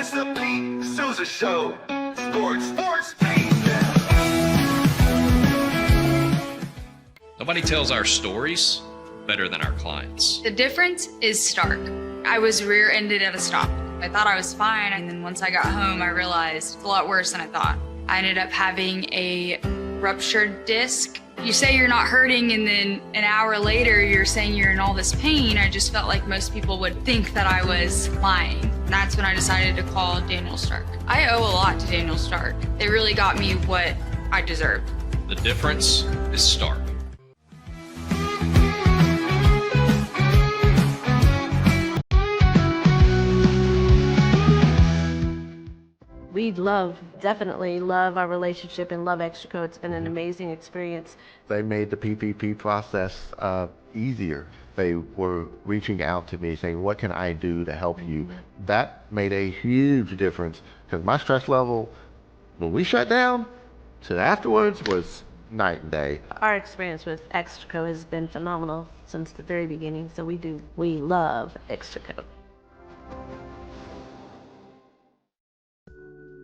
It's the Pete Sousa Show. Sports, Pete. Nobody tells our stories better than our clients. The difference is stark. I was rear-ended at a stop. I thought I was fine, and then once I got home, I realized it's a lot worse than I thought. I ended up having a ruptured disc. You say you're not hurting, and then an hour later, you're saying you're in all this pain. I just felt like most people would think that I was lying. And that's when I decided to call Daniel Stark. I owe a lot to Daniel Stark. They really got me what I deserved. The difference is stark. We definitely love our relationship and love Extraco. It's been an amazing experience. They made the PPP process easier. They were reaching out to me saying, what can I do to help you? That made a huge difference because my stress level, when we shut down, to afterwards was night and day. Our experience with Extraco has been phenomenal since the very beginning, so we love Extraco.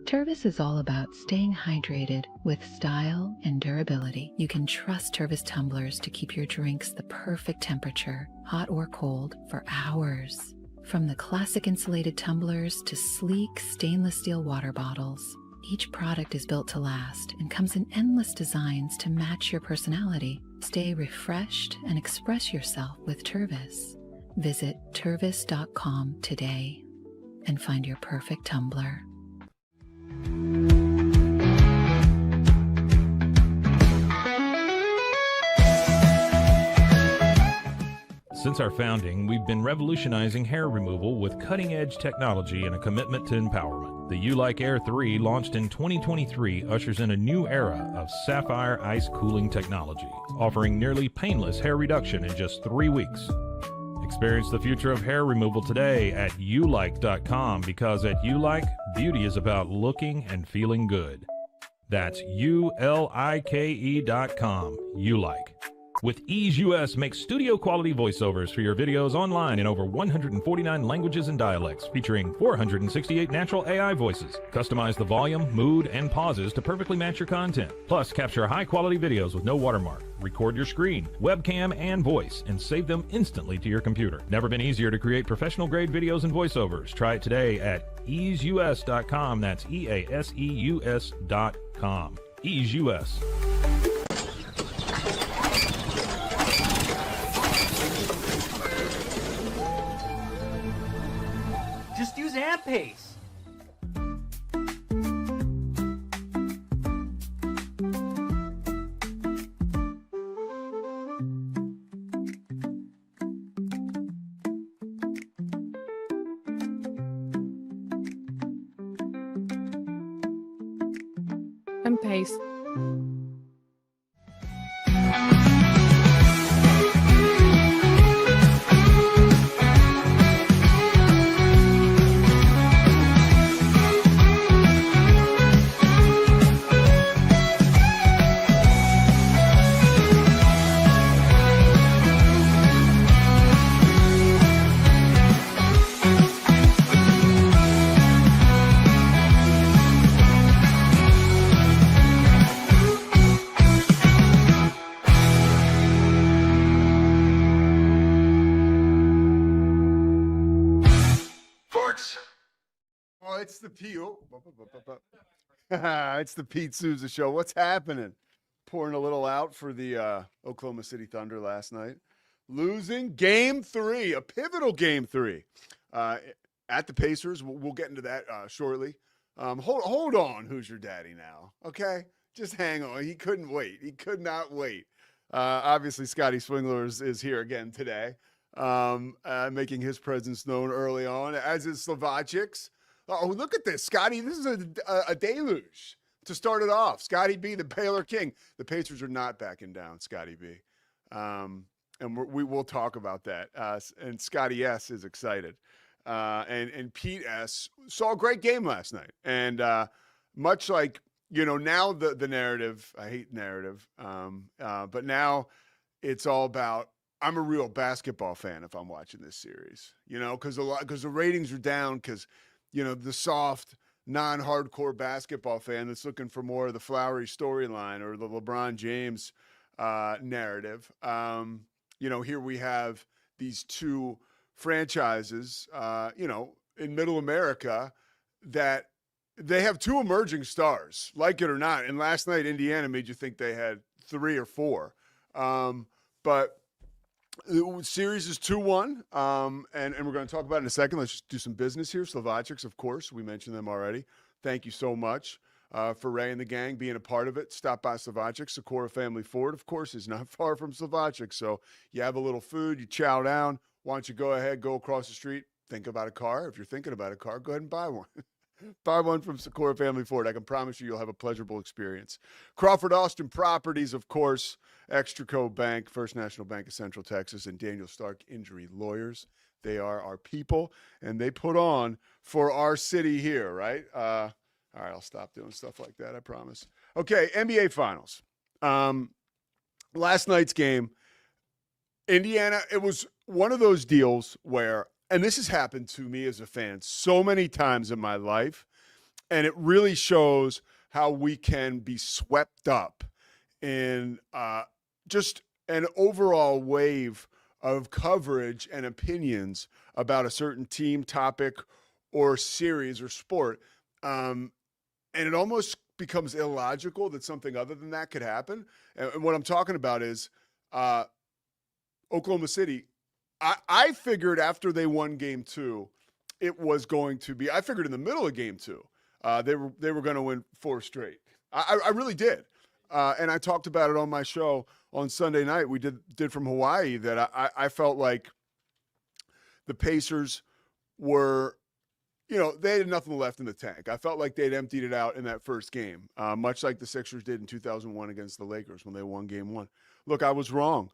Tervis is all about staying hydrated with style and durability. You can trust Tervis tumblers to keep your drinks the perfect temperature, hot or cold, for hours. From the classic insulated tumblers to sleek stainless steel water bottles, each product is built to last and comes in endless designs to match your personality. Stay refreshed and express yourself with Tervis. Visit tervis.com today and find your perfect tumbler. Since our founding, we've been revolutionizing hair removal with cutting-edge technology and a commitment to empowerment. The U-Like Air 3, launched in 2023, ushers in a new era of sapphire ice cooling technology, offering nearly painless hair reduction in just 3 weeks. Experience the future of hair removal today at ulike.com, because at Ulike, beauty is about looking and feeling good. That's ulike.com. Ulike. With Ease US, make studio quality voiceovers for your videos online in over 149 languages and dialects, featuring 468 natural AI voices. Customize the volume, mood, and pauses to perfectly match your content. Plus, capture high quality videos with no watermark. Record your screen, webcam, and voice, and save them instantly to your computer. Never been easier to create professional grade videos and voiceovers. Try it today at easeus.com. That's EASEUS.com. Ease US. Just use AMP-Pace. AMP-Pace. Oh, it's the it's the Pete Sousa Show. What's happening? Pouring a little out for the Oklahoma City Thunder last night. Losing game 3, a pivotal game 3 at the Pacers. We'll get into that shortly. Hold on, who's your daddy now? Okay, just hang on. He couldn't wait. He could not wait. Obviously, Scotty Swingler is here again today, making his presence known early on, as is Slovacics. Oh, look at this, Scotty. This is a deluge to start it off. Scotty B, the Baylor King. The Pacers are not backing down, Scotty B. And we will talk about that. And Scotty S is excited. And Pete S saw a great game last night. And much like, now the narrative, I hate narrative, but now it's all about, I'm a real basketball fan if I'm watching this series, because the ratings are down because the soft, non-hardcore basketball fan that's looking for more of the flowery storyline or the LeBron James narrative. Here we have these two franchises, in middle America that they have two emerging stars, like it or not. And last night, Indiana made you think they had 3 or 4. But the series is 2-1, and we're going to talk about it in a second. Let's just do some business here. Slovacics, of course. We mentioned them already. Thank you so much for Ray and the gang being a part of it. Stop by Slovacics. Socorro Family Ford, of course, is not far from Slovacics. So you have a little food, you chow down. Why don't you go ahead, go across the street, think about a car. If you're thinking about a car, go ahead and buy one. Buy one from Socorro Family Ford. I can promise you'll have a pleasurable experience. Crawford Austin Properties, of course, Extraco Bank, First National Bank of Central Texas, and Daniel Stark Injury Lawyers. They are our people, and they put on for our city here, right? All right, I'll stop doing stuff like that, I promise. Okay, NBA Finals. Last night's game, Indiana, it was one of those deals where, and this has happened to me as a fan so many times in my life, and it really shows how we can be swept up in just an overall wave of coverage and opinions about a certain team, topic, or series or sport. And it almost becomes illogical that something other than that could happen. And what I'm talking about is Oklahoma City. I figured after they won game 2, it was going to be, I figured in the middle of game 2, they were going to win 4 straight. I really did. And I talked about it on my show on Sunday night. We did from Hawaii that I felt like the Pacers were, they had nothing left in the tank. I felt like they'd emptied it out in that first game, much like the Sixers did in 2001 against the Lakers when they won game 1. Look, I was wrong.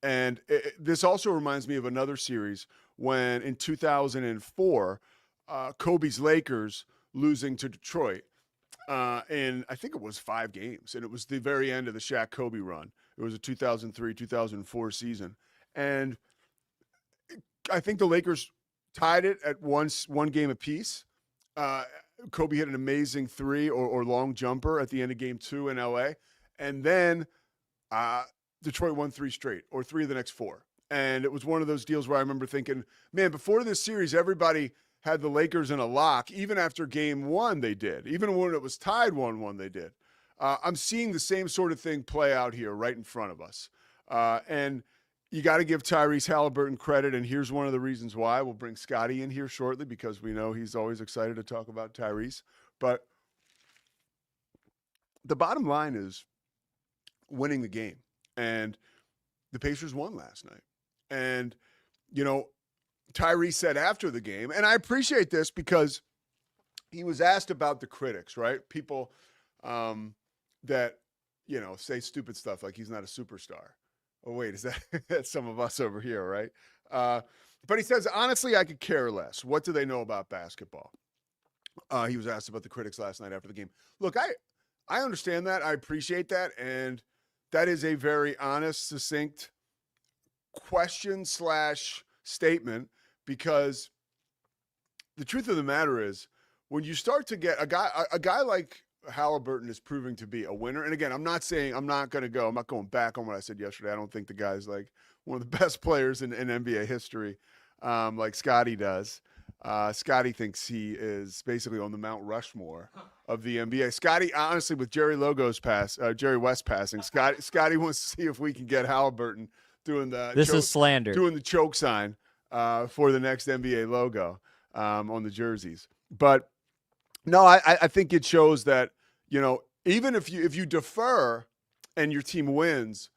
And this also reminds me of another series when in 2004, Kobe's Lakers losing to Detroit in, I think it was 5 games. And it was the very end of the Shaq Kobe run. It was a 2003-2004 season. And I think the Lakers tied it at one game apiece. Kobe hit an amazing 3 or long jumper at the end of game 2 in LA. And then Detroit won 3 straight, or 3 of the next 4. And it was one of those deals where I remember thinking, man, before this series, everybody had the Lakers in a lock. Even after game 1, they did. Even when it was tied 1-1, they did. I'm seeing the same sort of thing play out here right in front of us. And you got to give Tyrese Halliburton credit, and here's one of the reasons why. We'll bring Scotty in here shortly because we know he's always excited to talk about Tyrese. But the bottom line is winning the game. And the Pacers won last night. And, Tyrese said after the game, and I appreciate this because he was asked about the critics, right? People that, say stupid stuff like he's not a superstar. Oh, wait, is that's some of us over here, right? But he says, honestly, I could care less. What do they know about basketball? He was asked about the critics last night after the game. Look, I understand that. I appreciate that. And that is a very honest, succinct question / statement, because the truth of the matter is when you start to get a guy like Halliburton is proving to be a winner. And again, I'm not going back on what I said yesterday. I don't think the guy's like one of the best players in NBA history, like Scotty does. Scotty thinks he is basically on the Mount Rushmore of the NBA. Scotty, honestly, with Jerry West passing, Scotty wants to see if we can get Halliburton doing the choke sign for the next NBA logo on the jerseys. But no, I think it shows that, even if you defer and your team wins,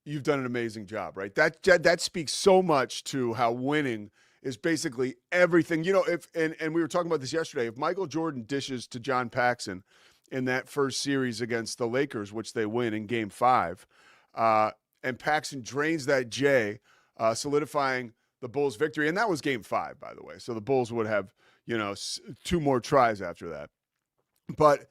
you've done an amazing job, right? That speaks so much to how winning is basically everything. And we were talking about this yesterday. If Michael Jordan dishes to John Paxson in that first series against the Lakers, which they win in game 5, and Paxson drains that J, solidifying the Bulls' victory. And that was game 5, by the way. So the Bulls would have, 2 more tries after that. But,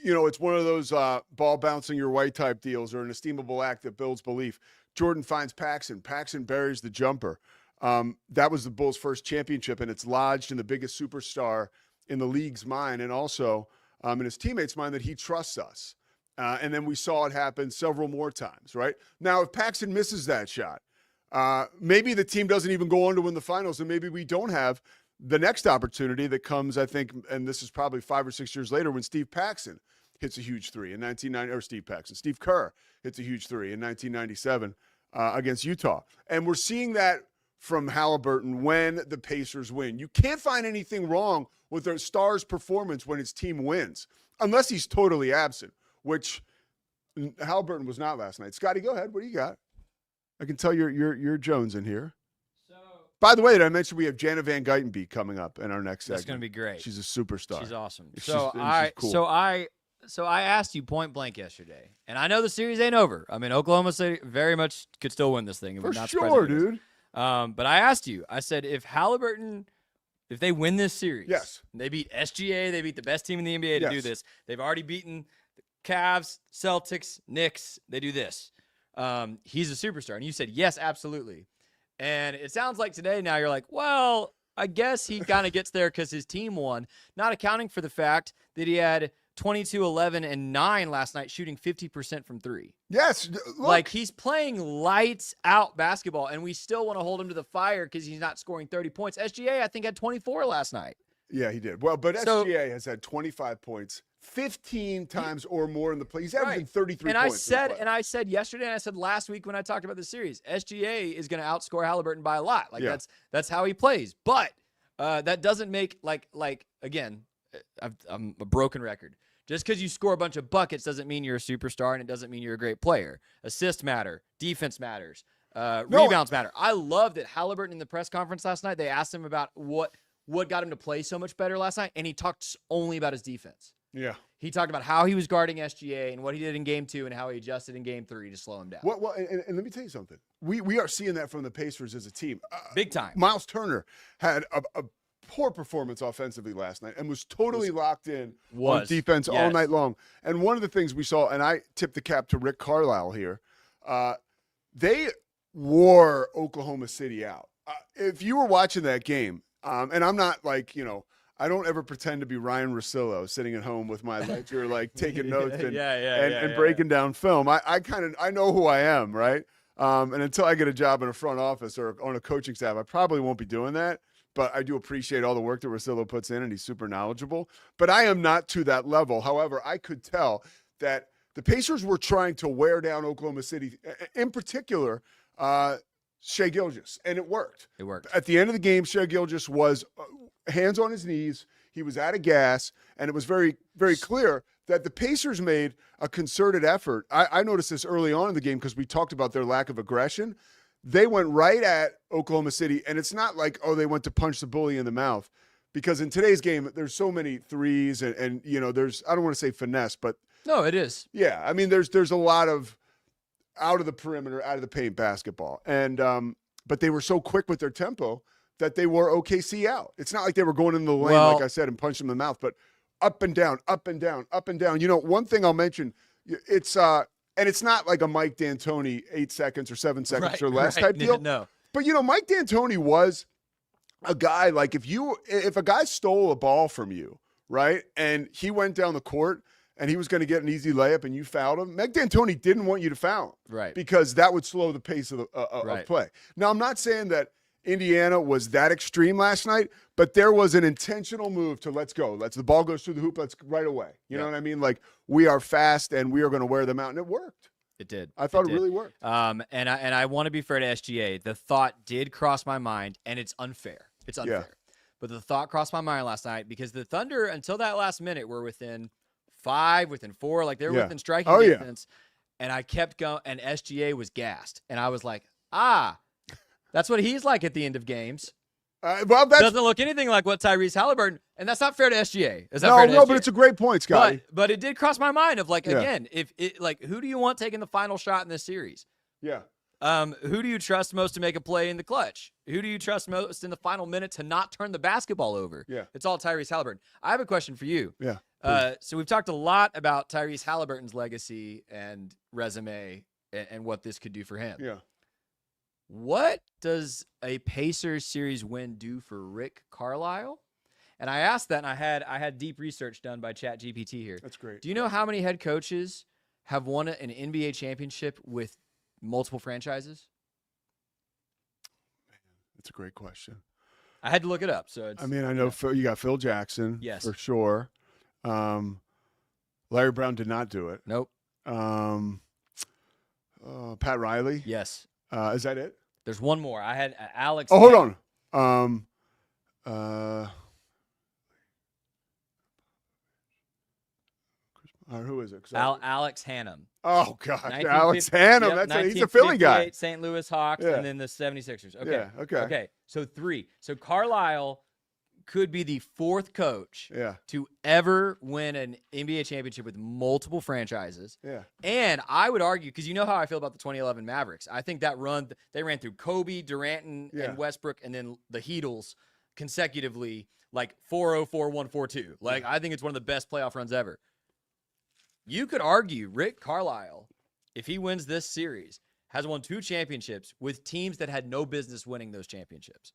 it's one of those ball bouncing your way type deals or an esteemable act that builds belief. Jordan finds Paxson. Paxson buries the jumper. That was the Bulls' first championship, and it's lodged in the biggest superstar in the league's mind, and also in his teammates' mind that he trusts us. And then we saw it happen several more times, right? Now, if Paxson misses that shot, maybe the team doesn't even go on to win the finals, and maybe we don't have the next opportunity that comes, I think, and this is probably 5 or 6 years later when Steve Paxson hits a huge three in 1990, or Steve Kerr hits a huge three in 1997 against Utah. And we're seeing that from Halliburton when the Pacers win. You can't find anything wrong with their star's performance when his team wins, unless he's totally absent, which Halliburton was not last night. Scotty, go ahead. What do you got? I can tell you're Jones in here. By the way, did I mention we have Jana Van Gytenbeek coming up in our next segment? That's going to be great. She's a superstar. She's awesome. She's Cool. So I asked you point blank yesterday, and I know the series ain't over. I mean, Oklahoma City very much could still win this thing. For sure, dude. But I asked you. I said, if Halliburton, if they win this series, yes, they beat SGA, they beat the best team in the NBA to do this. They've already beaten the Cavs, Celtics, Knicks. They do this. He's a superstar. And you said, yes, absolutely. And it sounds like today now you're like, well, I guess he kind of gets there because his team won, not accounting for the fact that he had 22, 11, and 9 last night, shooting 50% from three. Yes. Look. Like, he's playing lights out basketball, and we still want to hold him to the fire because he's not scoring 30 points. SGA, I think, had 24 last night. Yeah, he did. Well, but SGA has had 25 points 15 times or more in the play. He's averaging 33 points. I said yesterday, and I said last week when I talked about the series, SGA is going to outscore Halliburton by a lot. Like, that's how he plays. But that doesn't make, like again, I'm a broken record. Just because you score a bunch of buckets doesn't mean you're a superstar, and it doesn't mean you're a great player. Assists matter. Defense matters. Rebounds matter. I love that Halliburton in the press conference last night, they asked him about what got him to play so much better last night, and he talked only about his defense. Yeah. He talked about how he was guarding SGA and what he did in game 2 and how he adjusted in game 3 to slow him down. Well, and let me tell you something. We are seeing that from the Pacers as a team. Big time. Miles Turner had a poor performance offensively last night and was totally locked in on defense all night long. And one of the things we saw, and I tip the cap to Rick Carlisle here, they wore Oklahoma City out. If you were watching that game, and I'm not like, I don't ever pretend to be Ryan Russillo sitting at home with my ledger, like taking notes and breaking down film. I know who I am, right? And until I get a job in a front office or on a coaching staff, I probably won't be doing that. But I do appreciate all the work that Russillo puts in, and he's super knowledgeable. But I am not to that level. However, I could tell that the Pacers were trying to wear down Oklahoma City, in particular, Shai Gilgeous, and it worked. It worked. At the end of the game, Shai Gilgeous was hands on his knees. He was out of gas, and it was very, very clear that the Pacers made a concerted effort. I noticed this early on in the game because we talked about their lack of aggression. They went right at Oklahoma City, and it's not like, they went to punch the bully in the mouth, because in today's game, there's so many threes, and there's, I don't want to say finesse, but no, it is. Yeah, I mean, there's a lot of out of the perimeter, out of the paint basketball, and but they were so quick with their tempo that they wore OKC out. It's not like they were going in the lane, like I said, and punching them in the mouth, but up and down, up and down, up and down. One thing I'll mention, it's and it's not like a Mike D'Antoni 8 seconds or 7 seconds or less type deal. No. But Mike D'Antoni was a guy, like, if a guy stole a ball from you, right, and he went down the court and he was going to get an easy layup and you fouled him, Mike D'Antoni didn't want you to foul him, right, because that would slow the pace of play. Now, I'm not saying that Indiana was that extreme last night, but there was an intentional move to let's go. The ball goes through the hoop, let's right away. You know what I mean? Like, we are fast and we are going to wear them out, and it worked. It did. I thought it really worked. And I want to be fair to SGA. The thought did cross my mind, and it's unfair. It's unfair. Yeah. But the thought crossed my mind last night because the Thunder, until that last minute, were within 5, within 4. Like, they were within striking distance. And I kept going, and SGA was gassed. And I was like, that's what he's like at the end of games. Well, that doesn't look anything like what Tyrese Halliburton, and that's not fair to SGA. But it's a great point, Scotty. But it did cross my mind of, like, again, if it, like, who do you want taking the final shot in this series? Yeah. Who do you trust most to make a play in the clutch? Who do you trust most in the final minute to not turn the basketball over? Yeah. It's all Tyrese Halliburton. I have a question for you. Yeah. So we've talked a lot about Tyrese Halliburton's legacy and resume and what this could do for him. Yeah. what does a Pacers series win do for Rick Carlisle? And I asked that, and I had deep research done by ChatGPT here. That's great. Do you know how many head coaches have won an NBA championship with multiple franchises? That's a great question. I had to look it up. So it's, I mean, I know you got Phil Jackson, Yes. for sure. Larry Brown did not do it. Nope. Pat Riley. Yes. Is that it? There's one more. I had Alex. Oh, hold on. Who is it? Alex Hannum. Oh gosh, Alex Hannum. Yep, He's a Philly guy. St. Louis Hawks, Yeah. and then the 76ers. Okay. Yeah, okay. Okay. So 3. So Carlisle could be the 4th coach Yeah. to ever win an NBA championship with multiple franchises. Yeah. And I would argue, because you know how I feel about the 2011 Mavericks. I think that run, they ran through Kobe, Durant, and Westbrook, and then the Heatles consecutively, like 4-0, 4-1, 4-2. Like, I think it's one of the best playoff runs ever. You could argue Rick Carlisle, if he wins this series, has won 2 championships with teams that had no business winning those championships.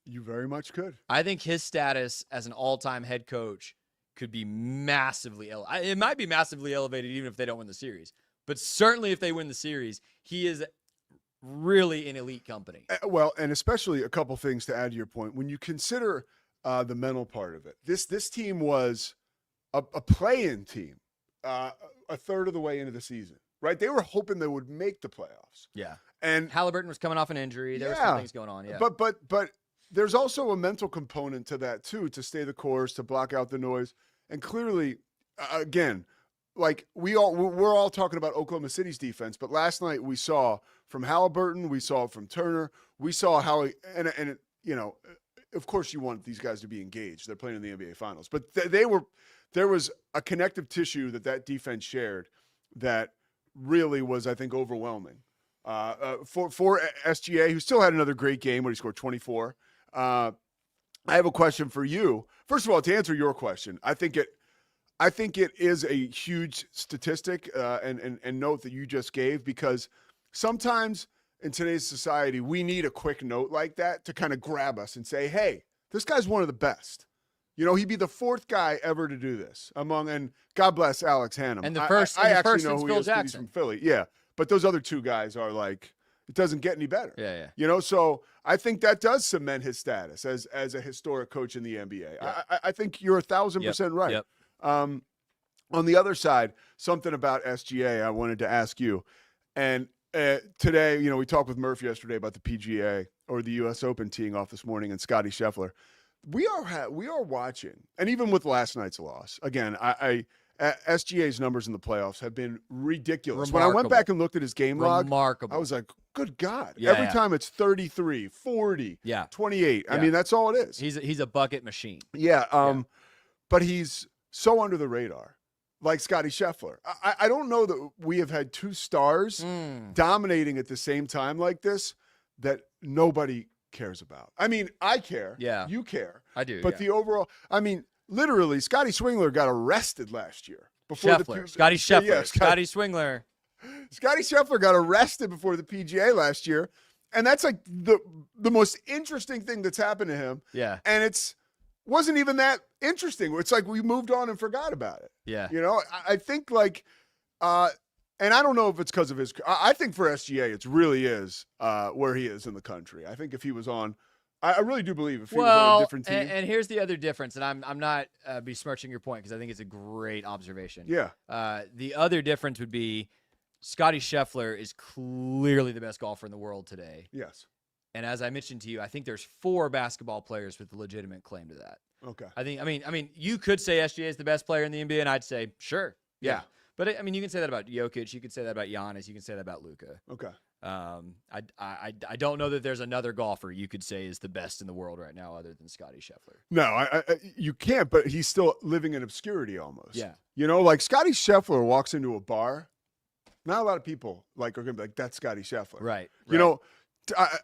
You very much could. I think his status as an all-time head coach could be massively elevated. It might be massively elevated even if they don't win the series. But certainly if they win the series, he is really in elite company. Well, and especially a couple things to add to your point. When you consider the mental part of it, this team was a play-in team a third of the way into the season, right? They were hoping they would make the playoffs. Yeah. And Halliburton was coming off an injury. There were some things going on, yeah. But there's also a mental component to that too, to stay the course, to block out the noise. And clearly, again, like we're all talking about Oklahoma City's defense, but last night we saw from Halliburton, we saw from Turner, we saw how and you know, of course you want these guys to be engaged. They're playing in the NBA Finals, but there was a connective tissue that defense shared that really was, I think, overwhelming. For SGA, who still had another great game where he scored 24. I have a question for you. First of all, to answer your question, I think it is a huge statistic and note that you just gave, because sometimes in today's society we need a quick note like that to kind of grab us and say, hey, this guy's one of the best. You know, he'd be the 4th guy ever to do this and God bless Alex Hannum. And the first, I and the actually first know is who Phil he is 'cause he's Jackson. from Philly. Yeah. But those other 2 guys are like, it doesn't get any better. Yeah. You know, so I think that does cement his status as a historic coach in the NBA. Yep. I think you're 1,000% right. Yep. On the other side, something about SGA I wanted to ask you. And today, you know, we talked with Murph yesterday about the PGA or the U.S. Open teeing off this morning and Scotty Scheffler. We are watching, and even with last night's loss, again, SGA's numbers in the playoffs have been ridiculous. Remarkable. When I went back and looked at his game log, Remarkable. I was like, good God. Yeah, Every yeah. time it's 33, 40, Yeah. 28. I Yeah. mean, that's all it is. He's a bucket machine. Yeah. But he's so under the radar, like Scotty Scheffler. I don't know that we have had 2 stars dominating at the same time like this that nobody cares about. I mean, I care. Yeah. You care. I do. But yeah. the overall, I mean, literally, Scotty Swingler got arrested last year. Scheffler. Scotty Scheffler. Yeah, Scotty Swingler. Scotty Scheffler got arrested before the PGA last year. And that's like the most interesting thing that's happened to him. Yeah. And wasn't even that interesting. It's like we moved on and forgot about it. Yeah. You know, I think like, and I don't know if it's because of his, I think for SGA, it really is where he is in the country. I think if he was on, I really do believe if he was on a different team. And here's the other difference, and I'm not besmirching your point because I think it's a great observation. Yeah. The other difference would be Scotty Scheffler is clearly the best golfer in the world today. Yes. And as I mentioned to you, I think there's 4 basketball players with a legitimate claim to that. Okay. I mean, you could say SGA is the best player in the NBA, and I'd say sure, yeah. But I mean, you can say that about Jokic, you could say that about Giannis, you can say that about Luka. Okay. I don't know that there's another golfer you could say is the best in the world right now other than Scotty Scheffler. No, you can't, but he's still living in obscurity almost. Yeah. You know, like Scotty Scheffler walks into a bar, not a lot of people are going to be like, that's Scotty Scheffler. Right. You know,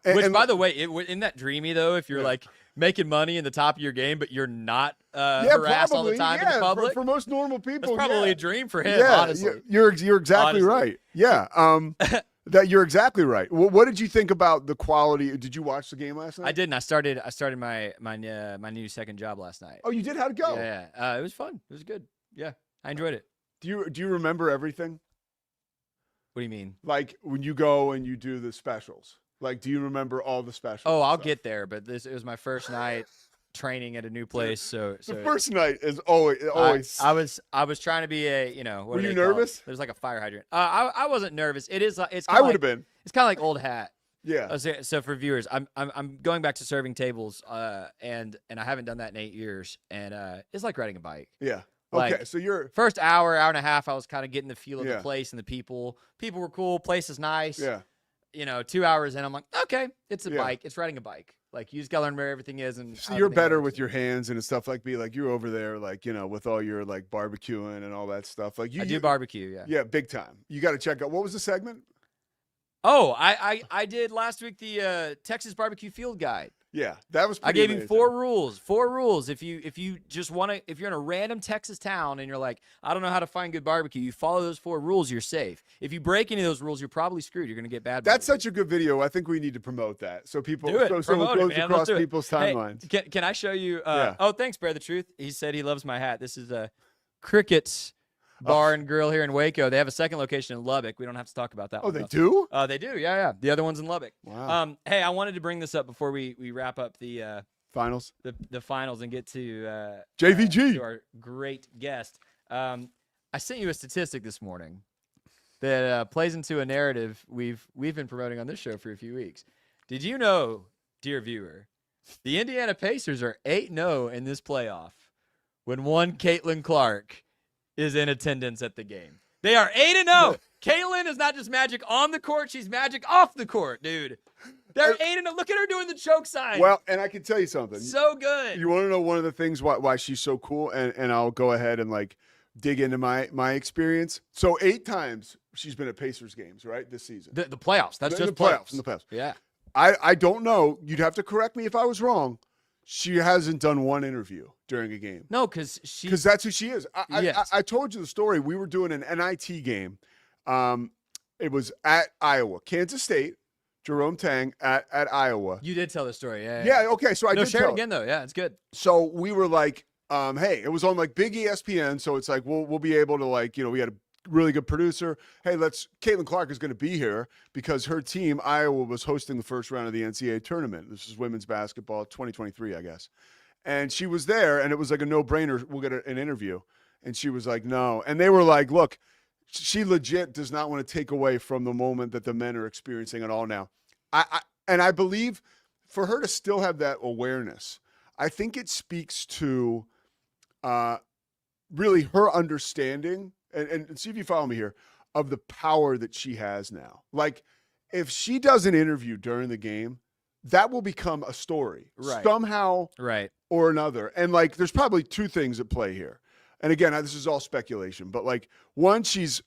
which, by the way, isn't that dreamy though? If you're like making money in the top of your game, but you're not harassed all the time in the public. For most normal people, that's probably a dream for him. Honestly, you're exactly Honestly. right. Yeah. That you're exactly right. What did you think about the quality? Did you watch the game last night? I didn't. I started my new second job last night. Oh, you did? How'd it go? Yeah. It was fun. It was good. Yeah, I enjoyed it. Do you remember everything? What do you mean? Like when you go and you do the specials. Like, do you remember all the specials? Oh, I'll get there. But it was my first night training at a new place. So the first night is always. I was trying to be a what Were do you they call it? nervous? There's like a fire hydrant. I wasn't nervous. It's I would have been. It's kind of like old hat. Yeah. So for viewers, I'm going back to serving tables, and I haven't done that in 8 years, and it's like riding a bike. Yeah. Like, Okay. So you're first hour and a half, I was kind of getting the feel of Yeah. the place and the people. People were cool. Place is nice. Yeah. 2 hours in, I'm like, okay, it's a Yeah. bike. It's riding a bike. Like, you just gotta learn where everything is. And So how you're everything better works. with your hands and stuff like me. Like you're over there, like with all your like barbecuing and all that stuff. Like I do barbecue, yeah. Yeah, big time. You got to check out. What was the segment? Oh, I did last week the Texas Barbecue Field Guide. Yeah, that was. I Pretty gave amazing. you 4 rules. 4 rules. If you just want to, if you're in a random Texas town and you're like, I don't know how to find good barbecue, you follow those 4 rules, you're safe. If you break any of those rules, you're probably screwed. You're gonna get bad. That's barbecue. such a good video. I think we need to promote that so people Do it. so it Promote it, goes man. across Let's do it. people's Hey, timelines. can I show you? Yeah. Oh, thanks, Bear the Truth. He said he loves my hat. This is a Cricket's Bar and Grill here in Waco. They have a second location in Lubbock. We don't have to talk about that. Oh, one, they though. do? They do. Yeah. The other one's in Lubbock. Wow. Hey, I wanted to bring this up before we wrap up the Finals. the finals and get to JVG. to our great guest. I sent you a statistic this morning that plays into a narrative we've been promoting on this show for a few weeks. Did you know, dear viewer, the Indiana Pacers are 8-0 in this playoff when one Caitlin Clark is in attendance at the game? They are 8-0. Caitlin is not just magic on the court; she's magic off the court, dude. They're 8-0. Look at her doing the choke sign. Well, and I can tell you something. So good. You want to know one of the things why she's so cool, and I'll go ahead and like dig into my experience. So 8 times she's been at Pacers games, right, this season. The playoffs. That's In just the playoffs. In the playoffs. Yeah. I don't know. You'd have to correct me if I was wrong. She hasn't done one interview during a game. No, because that's who she is. Yes. I told you the story. We were doing an NIT game. It was at Iowa, Kansas State. Jerome Tang at Iowa. You did tell the story, yeah. Yeah, okay. So I did share tell it again though. Yeah, it's good. So we were like, hey, it was on like big ESPN. So it's like we'll be able to like, we had a really good producer. Hey, Caitlin Clark is going to be here because her team, Iowa, was hosting the first round of the NCAA tournament. This is women's basketball 2023, I guess. And she was there, and it was like a no-brainer. We'll get an interview. And she was like, no. And they were like, look, she legit does not want to take away from the moment that the men are experiencing at all now. I believe for her to still have that awareness, I think it speaks to really her understanding, and see if you follow me here, of the power that she has now. Like, if she does an interview during the game, that will become a story somehow or another. And like, there's probably 2 things at play here. And again, this is all speculation, but like, one, she's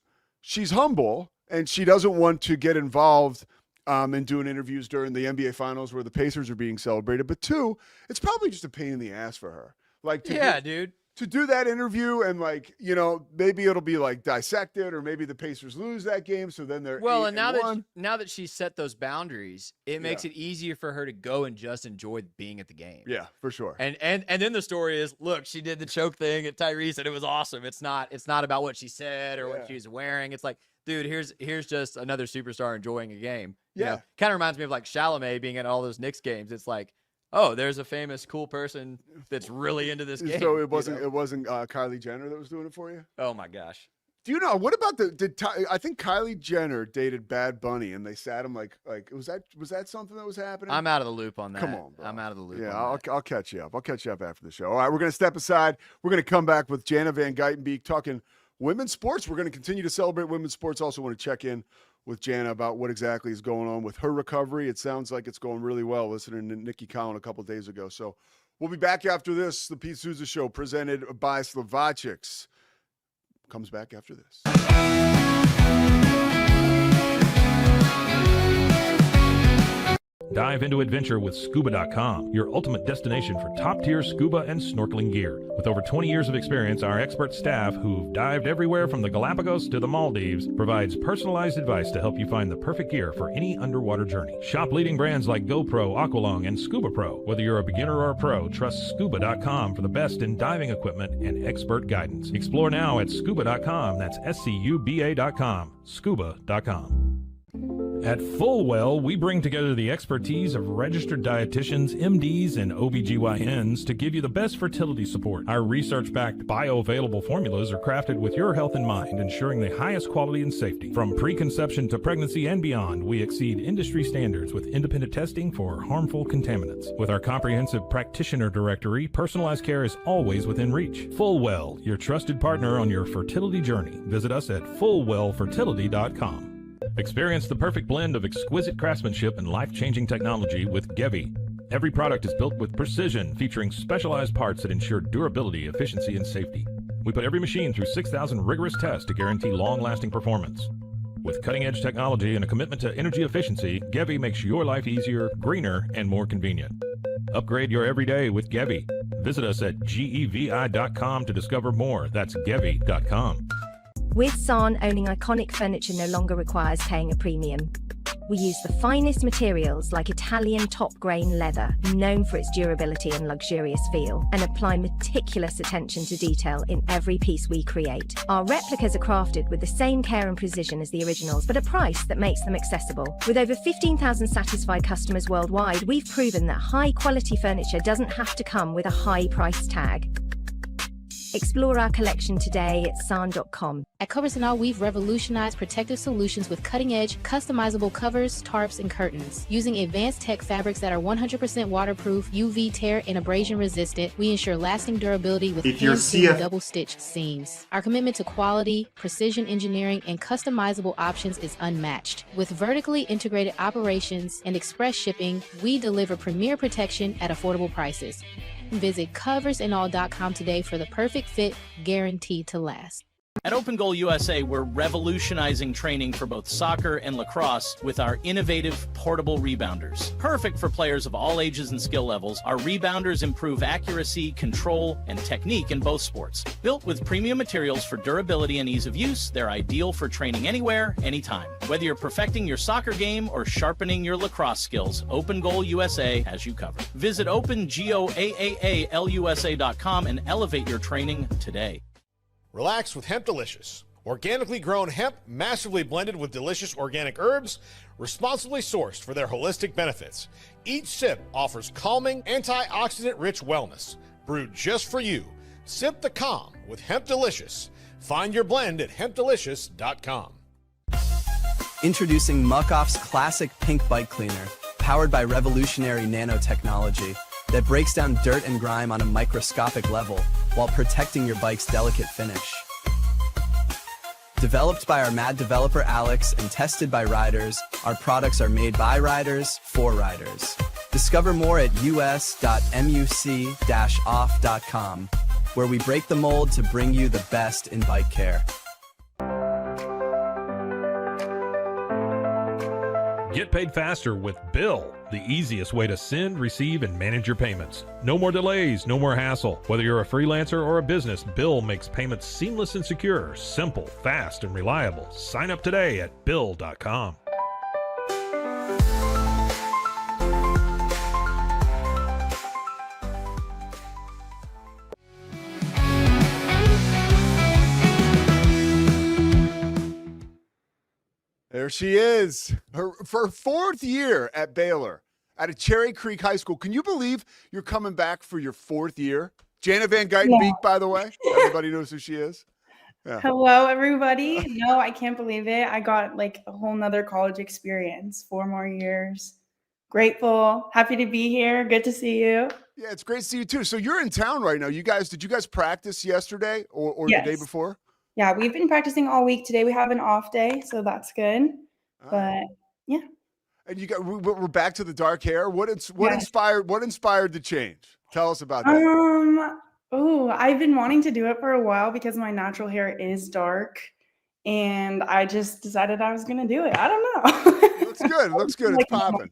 humble and she doesn't want to get involved in doing interviews during the NBA Finals where the Pacers are being celebrated. But 2, it's probably just a pain in the ass for her. Like, dude. To do that interview and like, maybe it'll be like dissected, or maybe the Pacers lose that game, so then they're 8 and and now that she's set those boundaries, it makes it easier for her to go and just enjoy being at the game. Yeah, for sure. And then the story is, look, she did the choke thing at Tyrese and it was awesome. It's not about what she said or what she was wearing. It's like, dude, here's just another superstar enjoying a game. Yeah. Kind of reminds me of like Chalamet being at all those Knicks games. It's like, oh, there's a famous cool person that's really into this game. So it wasn't Kylie Jenner that was doing it for you? Oh my gosh. Do you know what about I think Kylie Jenner dated Bad Bunny and they sat him like was that something that was happening? I'm out of the loop on that. Come on, bro. I'm out of the loop. Yeah, on I'll catch you up. I'll catch you up after the show. All right, we're gonna step aside. We're gonna come back with Jana Van Gytenbeek talking women's sports. We're gonna continue to celebrate women's sports. Also want to check in with Jana about what exactly is going on with her recovery. It sounds like it's going really well, listening to Nikki Collin a couple days ago. So we'll be back after this. The Pete Sousa Show, presented by Slovacics, comes back after this. Dive into adventure with Scuba.com, your ultimate destination for top-tier scuba and snorkeling gear. With over 20 years of experience, our expert staff, who've dived everywhere from the Galapagos to the Maldives, provides personalized advice to help you find the perfect gear for any underwater journey. Shop leading brands like GoPro, Aqualung, and Scuba Pro. Whether you're a beginner or a pro, trust Scuba.com for the best in diving equipment and expert guidance. Explore now at Scuba.com. That's SCUBA.com. Scuba.com. At Fullwell, we bring together the expertise of registered dietitians, MDs, and OBGYNs to give you the best fertility support. Our research-backed bioavailable formulas are crafted with your health in mind, ensuring the highest quality and safety. From preconception to pregnancy and beyond, we exceed industry standards with independent testing for harmful contaminants. With our comprehensive practitioner directory, personalized care is always within reach. Fullwell, your trusted partner on your fertility journey. Visit us at fullwellfertility.com. Experience the perfect blend of exquisite craftsmanship and life-changing technology with Gytenbeek. Every product is built with precision, featuring specialized parts that ensure durability, efficiency, and safety. We put every machine through 6,000 rigorous tests to guarantee long-lasting performance. With cutting-edge technology and a commitment to energy efficiency, Gytenbeek makes your life easier, greener, and more convenient. Upgrade your everyday with Gytenbeek. Visit us at gevi.com to discover more. That's gevi.com. With San, owning iconic furniture no longer requires paying a premium. We use the finest materials like Italian top-grain leather, known for its durability and luxurious feel, and apply meticulous attention to detail in every piece we create. Our replicas are crafted with the same care and precision as the originals, but a price that makes them accessible. With over 15,000 satisfied customers worldwide, we've proven that high-quality furniture doesn't have to come with a high price tag. Explore our collection today at san.com. At Covers & All, we've revolutionized protective solutions with cutting-edge, customizable covers, tarps, and curtains. Using advanced tech fabrics that are 100% waterproof, UV tear, and abrasion resistant, we ensure lasting durability with hand-sewn double-stitch seams. Our commitment to quality, precision engineering, and customizable options is unmatched. With vertically integrated operations and express shipping, we deliver premier protection at affordable prices. Visit coversandall.com today for the perfect fit, guaranteed to last. At Open Goal USA, we're revolutionizing training for both soccer and lacrosse with our innovative portable rebounders. Perfect for players of all ages and skill levels, our rebounders improve accuracy, control, and technique in both sports. Built with premium materials for durability and ease of use, they're ideal for training anywhere, anytime. Whether you're perfecting your soccer game or sharpening your lacrosse skills, Open Goal USA has you covered. Visit OpenGoalUSA.com and elevate your training today. Relax with Hemp Delicious. Organically grown hemp, massively blended with delicious organic herbs, responsibly sourced for their holistic benefits. Each sip offers calming, antioxidant-rich wellness. Brewed just for you. Sip the calm with Hemp Delicious. Find your blend at hempdelicious.com. Introducing Muck-Off's classic pink bike cleaner, powered by revolutionary nanotechnology that breaks down dirt and grime on a microscopic level while protecting your bike's delicate finish. Developed by our mad developer Alex and tested by riders, our products are made by riders for riders. Discover more at us.muc-off.com, where we break the mold to bring you the best in bike care. Get paid faster with Bill, the easiest way to send, receive, and manage your payments. No more delays, no more hassle. Whether you're a freelancer or a business, Bill makes payments seamless and secure, simple, fast, and reliable. Sign up today at Bill.com. There she is, for her fourth year at Baylor, at a Cherry Creek High School. Can you believe you're coming back for your fourth year? Jana Van Gytenbeek, by the way. Everybody knows who she is. Yeah. Hello, everybody. No, I can't believe it. I got like a whole nother college experience, 4 more years. Grateful, happy to be here. Good to see you. Yeah, it's great to see you too. So you're in town right now. Did you guys practice yesterday or Yes. the day before? Yeah, we've been practicing all week. Today we have an off day, so that's good. But yeah. And we're back to the dark hair. What inspired the change? Tell us about that. I've been wanting to do it for a while because my natural hair is dark, and I just decided I was gonna do it. I don't know. Looks good. It's popping.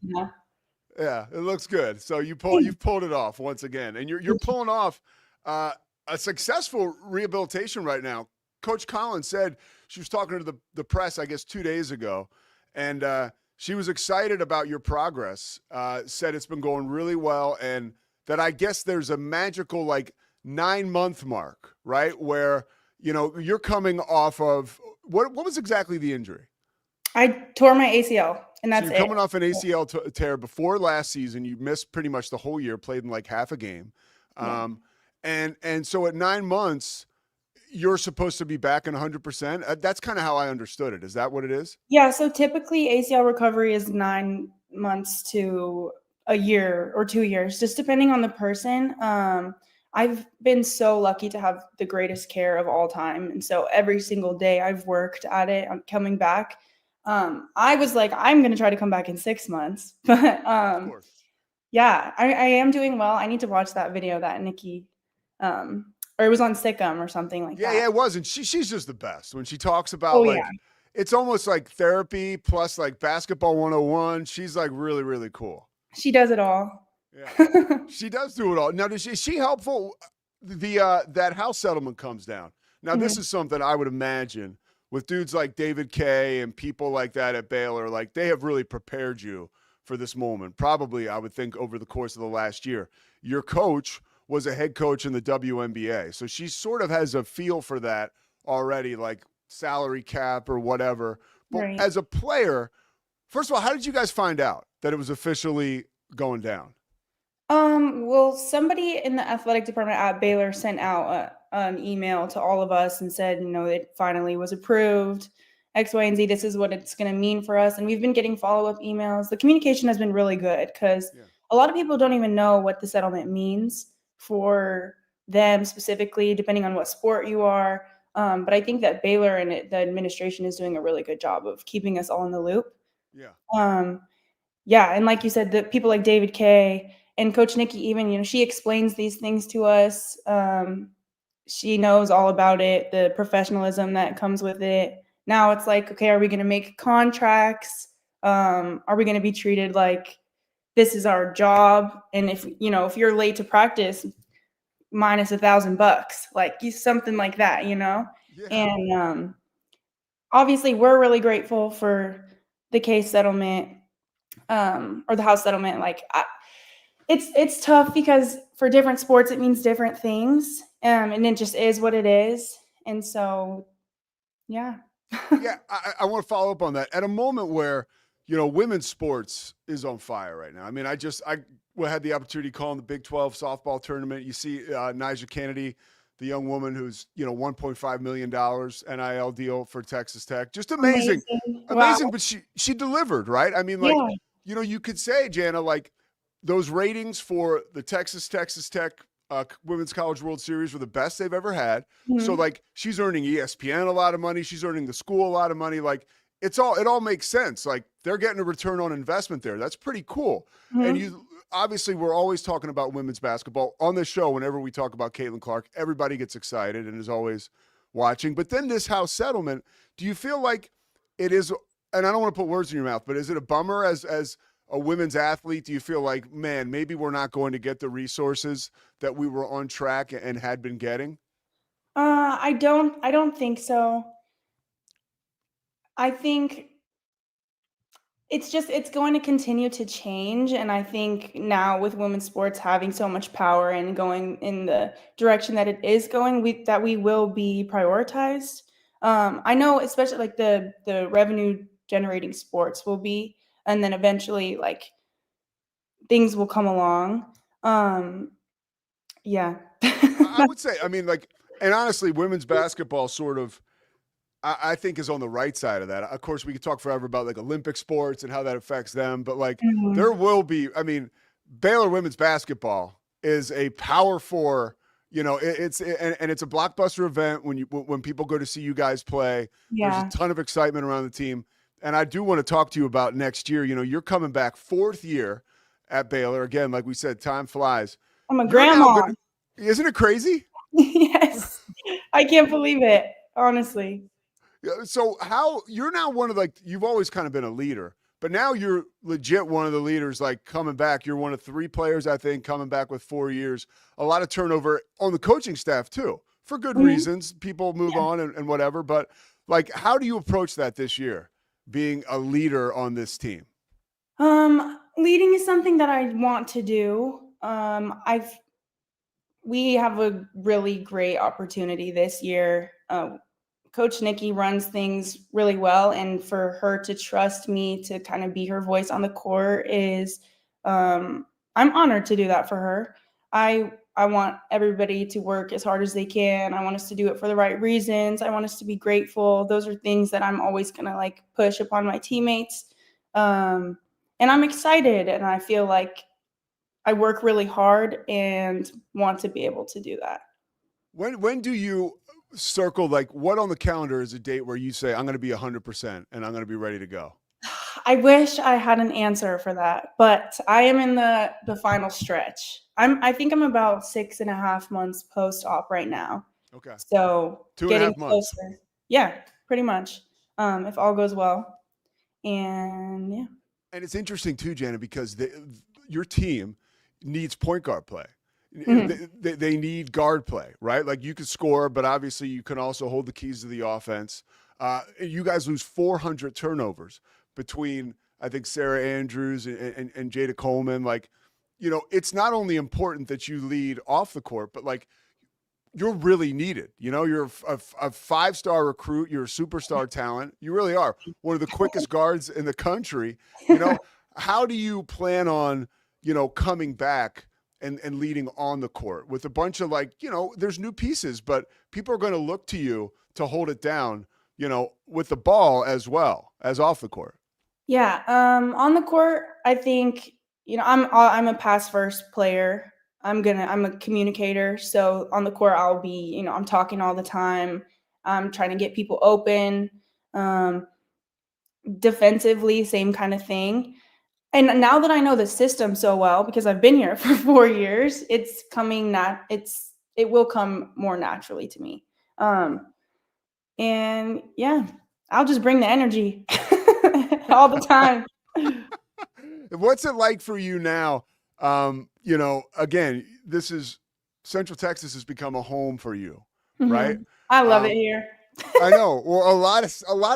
Yeah, it looks good. So you've pulled it off once again, and you're pulling off a successful rehabilitation right now. Coach Collins said she was talking to the press, I guess, 2 days ago, and she was excited about your progress. Said it's been going really well, and that I guess there's a magical 9-month mark, right, where you're coming off of what was exactly the injury? I tore my ACL, and that's so you're coming off an ACL tear before last season. You missed pretty much the whole year, played in half a game. And so at 9 months, you're supposed to be back in 100%. That's kind of how I understood it. Is that what it is? Yeah, so typically ACL recovery is 9 months to a year or 2 years, just depending on the person. I've been so lucky to have the greatest care of all time. And so every single day I've worked at it. I'm coming back. I was like, I'm going to try to come back in 6 months. But yeah, I am doing well. I need to watch that video that Nikki, or it was on Sikkim or something like that. Yeah, it was. And she's just the best. When she talks about it's almost like therapy plus basketball 101. She's really, really cool. She does it all. Yeah, she does do it all. Now, is she helpful? That house settlement comes down. Now, this is something I would imagine with dudes like David Kay and people like that at Baylor, they have really prepared you for this moment. Probably, I would think, over the course of the last year. Your coach was a head coach in the WNBA, so she sort of has a feel for that already, salary cap or whatever. But as a player, first of all, how did you guys find out that it was officially going down? Well, somebody in the athletic department at Baylor sent out an email to all of us and said, it finally was approved, X, Y, and Z. This is what it's going to mean for us. And we've been getting follow-up emails. The communication has been really good because a lot of people don't even know what the settlement means for them specifically, depending on what sport you are. But I think that Baylor and the administration is doing a really good job of keeping us all in the loop. Yeah. Yeah. And like you said, the people like David Kay and Coach Nikki, even, she explains these things to us. She knows all about it, the professionalism that comes with it. Now it's okay, are we going to make contracts? Are we going to be treated like this is our job? And if you're late to practice, minus $1,000, something like that, Yeah. And obviously we're really grateful for the case settlement, or the house settlement. It's tough because for different sports, it means different things. And it just is what it is. And so, yeah. Yeah, I want to follow up on that. At a moment where, women's sports is on fire right now. I mean, I had the opportunity calling the Big 12 softball tournament. You see Nyjah Kennedy, the young woman who's, $1.5 million NIL deal for Texas Tech. Just amazing. Amazing, wow. But she delivered, right? I mean, you could say, Jana, those ratings for the Texas Tech Women's College World Series were the best they've ever had. Mm-hmm. So she's earning ESPN a lot of money. She's earning the school a lot of money. It all makes sense. They're getting a return on investment there. That's pretty cool. Mm-hmm. And obviously we're always talking about women's basketball on this show. Whenever we talk about Caitlin Clark, everybody gets excited and is always watching. But then this house settlement, do you feel like it is, and I don't want to put words in your mouth, but is it a bummer as a women's athlete? Do you feel like, man, maybe we're not going to get the resources that we were on track and had been getting? I don't think so. I think it's going to continue to change. And I think now with women's sports having so much power and going in the direction that it is going, that we will be prioritized. I know, especially the revenue generating sports will be, and then eventually things will come along. Yeah. I would say, and honestly, women's basketball sort of, I think, is on the right side of that. Of course, we could talk forever about Olympic sports and how that affects them, but there will be, Baylor women's basketball is a power four, it's a blockbuster event when people go to see you guys play. Yeah. There's a ton of excitement around the team. And I do want to talk to you about next year. You're coming back 4th year at Baylor. Again, like we said, time flies. I'm a grandma. Isn't it crazy? Yes. I can't believe it, honestly. So you're now one of you've always kind of been a leader, But now you're legit one of the leaders, like coming back. You're one of 3 players, I think, coming back with 4 years. A lot of turnover on the coaching staff too, for good reasons. People move on and whatever. But like, how do you approach that this year, being a leader on this team? Leading is something that I want to do. We have a really great opportunity this year. Coach Nikki runs things really well, and for her to trust me to kind of be her voice on the court is, I'm honored to do that for her. I want everybody to work as hard as they can. I want us to do it for the right reasons. I want us to be grateful. Those are things that I'm always gonna like push upon my teammates. And I'm excited, and I feel like I work really hard and want to be able to do that. When do you circle, like, what on the calendar is a date where you say, I'm going to be 100% and I'm going to be ready to go? I wish I had an answer for that, but I am in the final stretch. I think I'm about 6.5 months post-op right now. Okay. So 2.5 getting months. closer. Yeah, pretty much. If all goes well. And yeah. And it's interesting too, Jana, because your team needs point guard play. They need guard play, right? Like, you can score, but obviously you can also hold the keys to the offense. You guys lose 400 turnovers between, I think, Sarah Andrews and Jada Coleman. Like, you know, it's not only important that you lead off the court, but like, you're really needed. You know, you're a 5-star recruit. You're a superstar talent. You really are one of the quickest guards in the country. You know, how do you plan on, you know, coming back and leading on the court with a bunch of, like, you know, there's new pieces, but people are going to look to you to hold it down, you know, with the ball as well as off the court? Yeah, on the court, I think, you know, I'm a pass first player. I'm a communicator. So on the court, I'll be, you know, I'm talking all the time. I'm trying to get people open. Defensively, same kind of thing. And now that I know the system so well, because I've been here for 4 years, it will come more naturally to me. And yeah, I'll just bring the energy all the time. What's it like for you now? You know, again, Central Texas has become a home for you, right? I love it here. I know. Well, a lot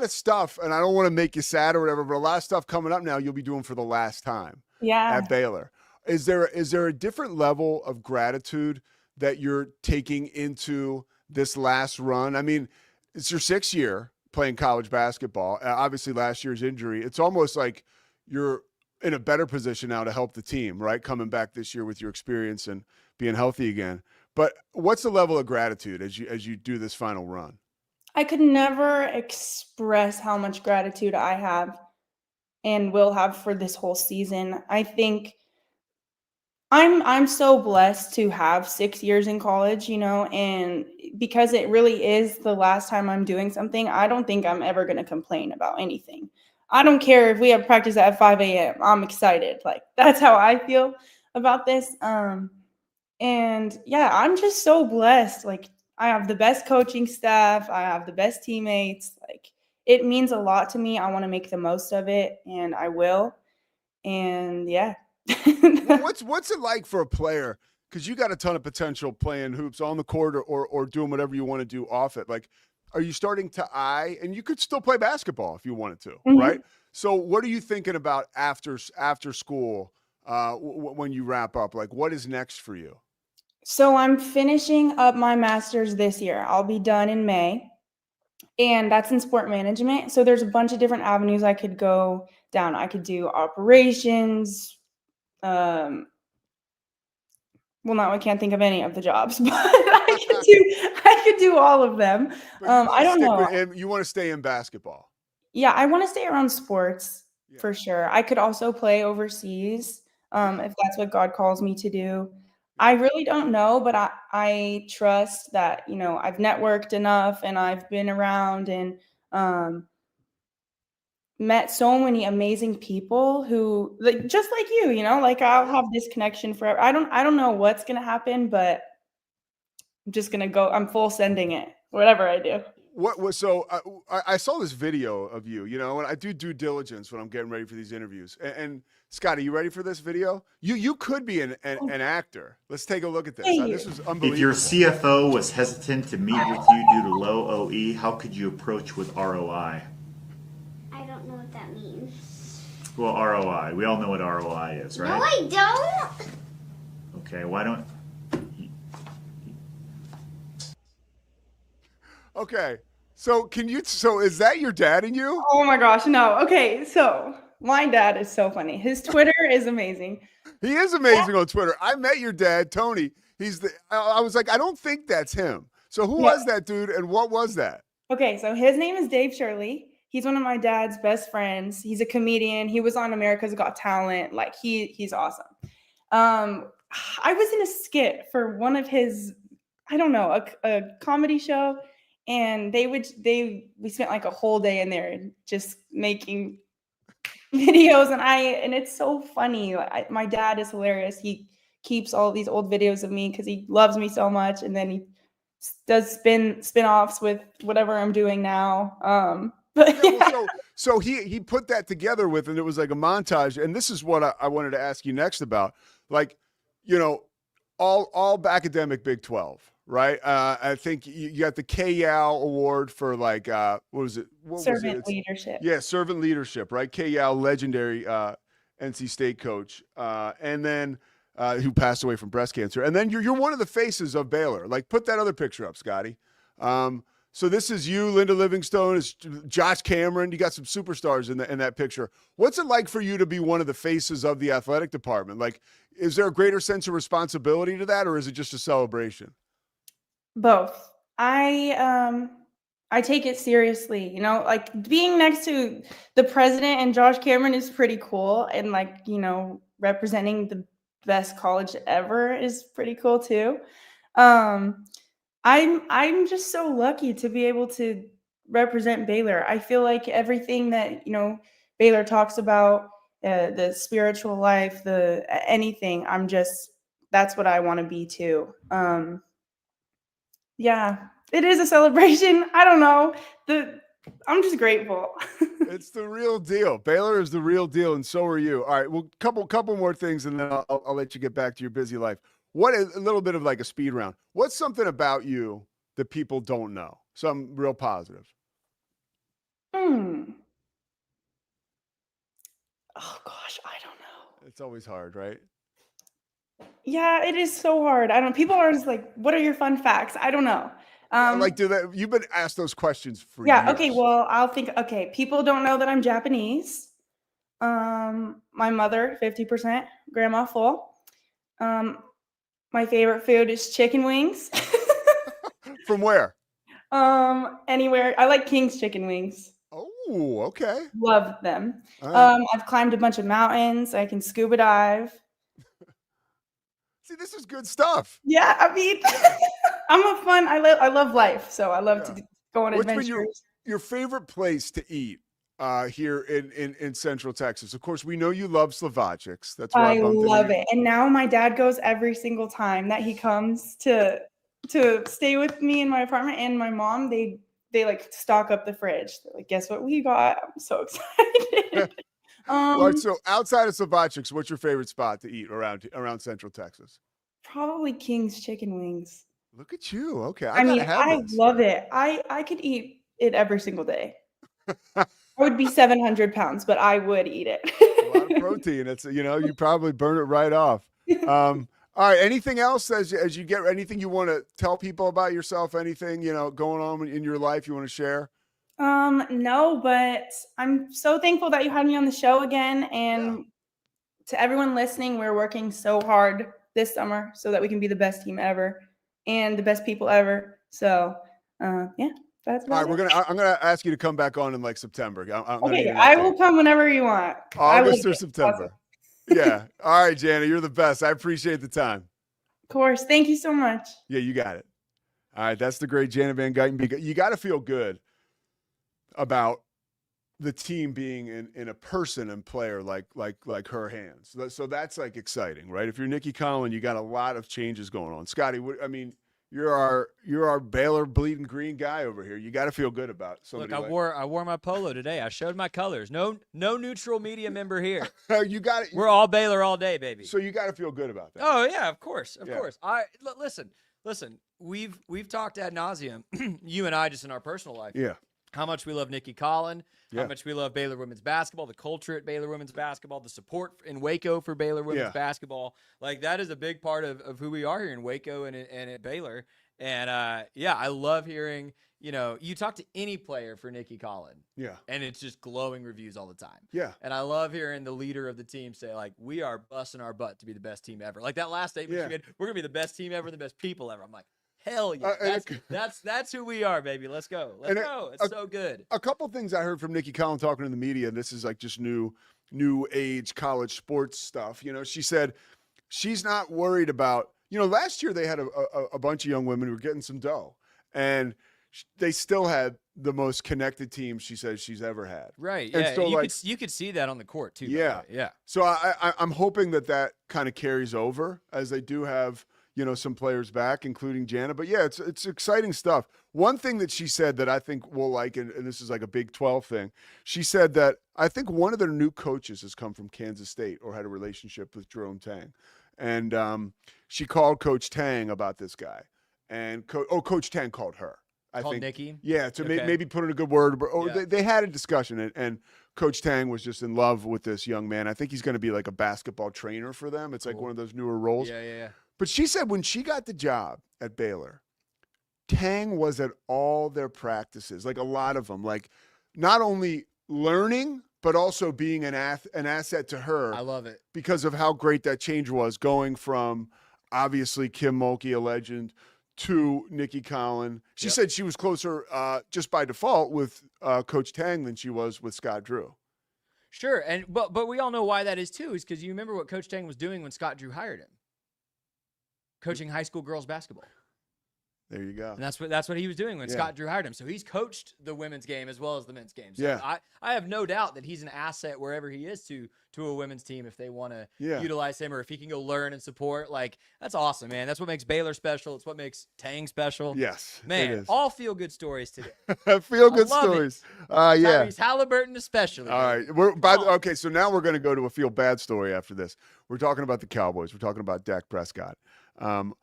of stuff, and I don't want to make you sad or whatever, but a lot of stuff coming up now you'll be doing for the last time at Baylor. Is there a different level of gratitude that you're taking into this last run? I mean, it's your 6th year playing college basketball. Obviously, last year's injury. It's almost like you're in a better position now to help the team, right? Coming back this year with your experience and being healthy again. But what's the level of gratitude as you do this final run? I could never express how much gratitude I have and will have for this whole season. I think I'm so blessed to have 6 years in college, you know, and because it really is the last time I'm doing something, I don't think I'm ever going to complain about anything. I don't care if we have practice at 5 a.m. I'm excited. Like, that's how I feel about this. And yeah, I'm just so blessed. Like, I have the best coaching staff. I have the best teammates. Like, it means a lot to me. I want to make the most of it, and I will. And yeah. Well, what's it like for a player? Because you got a ton of potential playing hoops on the court or doing whatever you want to do off it. Like, are you starting to eye? And you could still play basketball if you wanted to, right? So what are you thinking about after school when you wrap up? Like, what is next for you? So I'm finishing up my master's this year. I'll be done in May, and that's in sport management. So there's a bunch of different avenues I could go down. I could do operations. Well, now I can't think of any of the jobs, but I could do all of them. I don't know. You want to stay in basketball? Yeah, I want to stay around sports for sure. I could also play overseas if that's what God calls me to do. I really don't know, but I trust that, you know, I've networked enough and I've been around and met so many amazing people who, like, just like you know, like, I'll have this connection forever. I don't know what's going to happen, but I'm just going to go. I'm full sending it, whatever I do. What was so? I saw this video of you. You know, and I do due diligence when I'm getting ready for these interviews. And Scotty, you ready for this video? You could be an actor. Let's take a look at this. This is unbelievable. If your CFO was hesitant to meet with you due to low OE, how could you approach with ROI? I don't know what that means. Well, ROI. We all know what ROI is, right? No, I don't. Okay, why don't... Okay. So is that your dad and you? Oh my gosh, no. Okay, so my dad is so funny. His Twitter is amazing. He is amazing on Twitter. I met your dad, Tony. I was like, I don't think that's him. So who was that dude and what was that? Okay, so his name is Dave Shirley. He's one of my dad's best friends. He's a comedian. He was on America's Got Talent. Like he's awesome. I was in a skit for one of his, I don't know, a comedy show, and we spent like a whole day in there just making videos, and it's so funny. My dad is hilarious. He keeps all these old videos of me because he loves me so much, and then he does spin-offs with whatever I'm doing now. So he put that together with, and it was like a montage. And this is what I wanted to ask you next about, like, you know, all academic Big 12, right? I think you got the K-Yao Award for like, what was it? Servant leadership. Yeah, servant leadership, right? K-Yao, legendary NC State coach, and then who passed away from breast cancer. And then you're one of the faces of Baylor. Like, put that other picture up, Scotty. So this is you, Linda Livingstone, is Josh Cameron. You got some superstars in that picture. What's it like for you to be one of the faces of the athletic department? Like, is there a greater sense of responsibility to that, or is it just a celebration? Both. I take it seriously, you know, like being next to the president and Josh Cameron is pretty cool. And like, you know, representing the best college ever is pretty cool too. I'm just so lucky to be able to represent Baylor. I feel like everything that, you know, Baylor talks about, the spiritual life, anything, that's what I want to be too. Yeah, it is a celebration. I don't know. I'm just grateful. It's the real deal. Baylor is the real deal, and so are you. All right, well, couple more things, and then I'll let you get back to your busy life. What is a little bit of like a speed round? What's something about you that people don't know? Something real positive. Oh gosh, I don't know. It's always hard, right? Yeah, it is so hard. I don't. People are just like, "What are your fun facts?" I don't know. You've been asked those questions for Yeah. years. Okay. Well, I'll think. Okay. People don't know that I'm Japanese. My mother, 50%, grandma full. My favorite food is chicken wings. From where? Anywhere. I like King's chicken wings. Oh, okay. Love them. All right. I've climbed a bunch of mountains. I can scuba dive. See, this is good stuff. Yeah, I mean, I love life, so I love to go on adventures. What's been your favorite place to eat here in Central Texas? Of course, we know you love Slovacics. That's why I love it. And now my dad goes every single time that he comes to stay with me in my apartment, and my mom, they like stock up the fridge. They're like, guess what we got? I'm so excited. All right, so outside of Slovacics, what's your favorite spot to eat around Central Texas? Probably King's chicken wings. Look at you. Okay, I mean, I love it. I could eat it every single day. I would be 700 pounds, but I would eat it. A lot of protein. It's, you know, you probably burn it right off. All right. Anything else as you get anything you want to tell people about yourself? Anything, you know, going on in your life you want to share? No, but I'm so thankful that you had me on the show again. And to everyone listening, we're working so hard this summer so that we can be the best team ever and the best people ever. So, yeah, that's about all right. I'm gonna ask you to come back on in like September. Okay, I will come whenever you want. August or September. Awesome. Yeah. All right, Jana, you're the best. I appreciate the time. Of course. Thank you so much. Yeah, you got it. All right, that's the great Jana Van Gytenbeek. You got to feel good about the team being in a person and player like her hands. So that's like exciting, right? If you're Nikki Collin, you got a lot of changes going on. Scotty, I mean, You're our Baylor bleeding green guy over here. You got to feel good about somebody. Look, I wore my polo today. I showed my colors. No neutral media member here. You got it. We're all Baylor all day, baby. So you got to feel good about that. Oh yeah, of course. Listen. We've talked ad nauseum, you and I, just in our personal life. Yeah. How much we love Nikki Collin, Yeah. how much we love Baylor women's basketball, the culture at Baylor women's basketball, the support in Waco for Baylor women's basketball. Like, that is a big part of who we are here in Waco and at Baylor. And I love hearing, you talk to any player for Nikki Collin. Yeah. And it's just glowing reviews all the time. Yeah. And I love hearing the leader of the team say, like, we are busting our butt to be the best team ever. Like that last statement she made, we're going to be the best team ever, the best people ever. I'm like, hell yeah. That's who we are, baby. Let's go. Let's go. It's so good. A couple things I heard from Nikki Collin talking to the media, and this is like just new age college sports stuff. She said she's not worried about, last year they had a bunch of young women who were getting some dough, and they still had the most connected team she says she's ever had. Right. And Yeah. so You could see that on the court too. Yeah. Yeah. So I'm hoping that kind of carries over, as they do have, some players back, including Jana. But yeah, it's exciting stuff. One thing that she said that I think we'll like, and this is like a Big 12 thing, she said that I think one of their new coaches has come from Kansas State or had a relationship with Jerome Tang. And she called Coach Tang about this guy. And Coach Tang called her. I Called think Nikki? Yeah, to Okay. maybe put in a good word. They had a discussion, and Coach Tang was just in love with this young man. I think he's going to be like a basketball trainer for them. It's like one of those newer roles. Yeah. But she said when she got the job at Baylor, Tang was at all their practices, like a lot of them, like not only learning, but also being an asset to her. I love it. Because of how great that change was, going from obviously Kim Mulkey, a legend, to Nikki Collin. She said she was closer just by default with Coach Tang than she was with Scott Drew. Sure. But we all know why that is too, is because you remember what Coach Tang was doing when Scott Drew hired him. Coaching high school girls basketball. There you go. And that's what he was doing when Scott Drew hired him. So he's coached the women's game as well as the men's game. So Yeah. I have no doubt that he's an asset wherever he is to a women's team if they want to utilize him, or if he can go learn and support. Like, that's awesome, man. That's what makes Baylor special. It's what makes Tang special. Yes, man. it is. All feel good stories today. Feel good I love stories. it. Yeah. Tyrese Halliburton especially. All right. Okay, so now we're going to go to a feel bad story after this. We're talking about the Cowboys. We're talking about Dak Prescott. I'm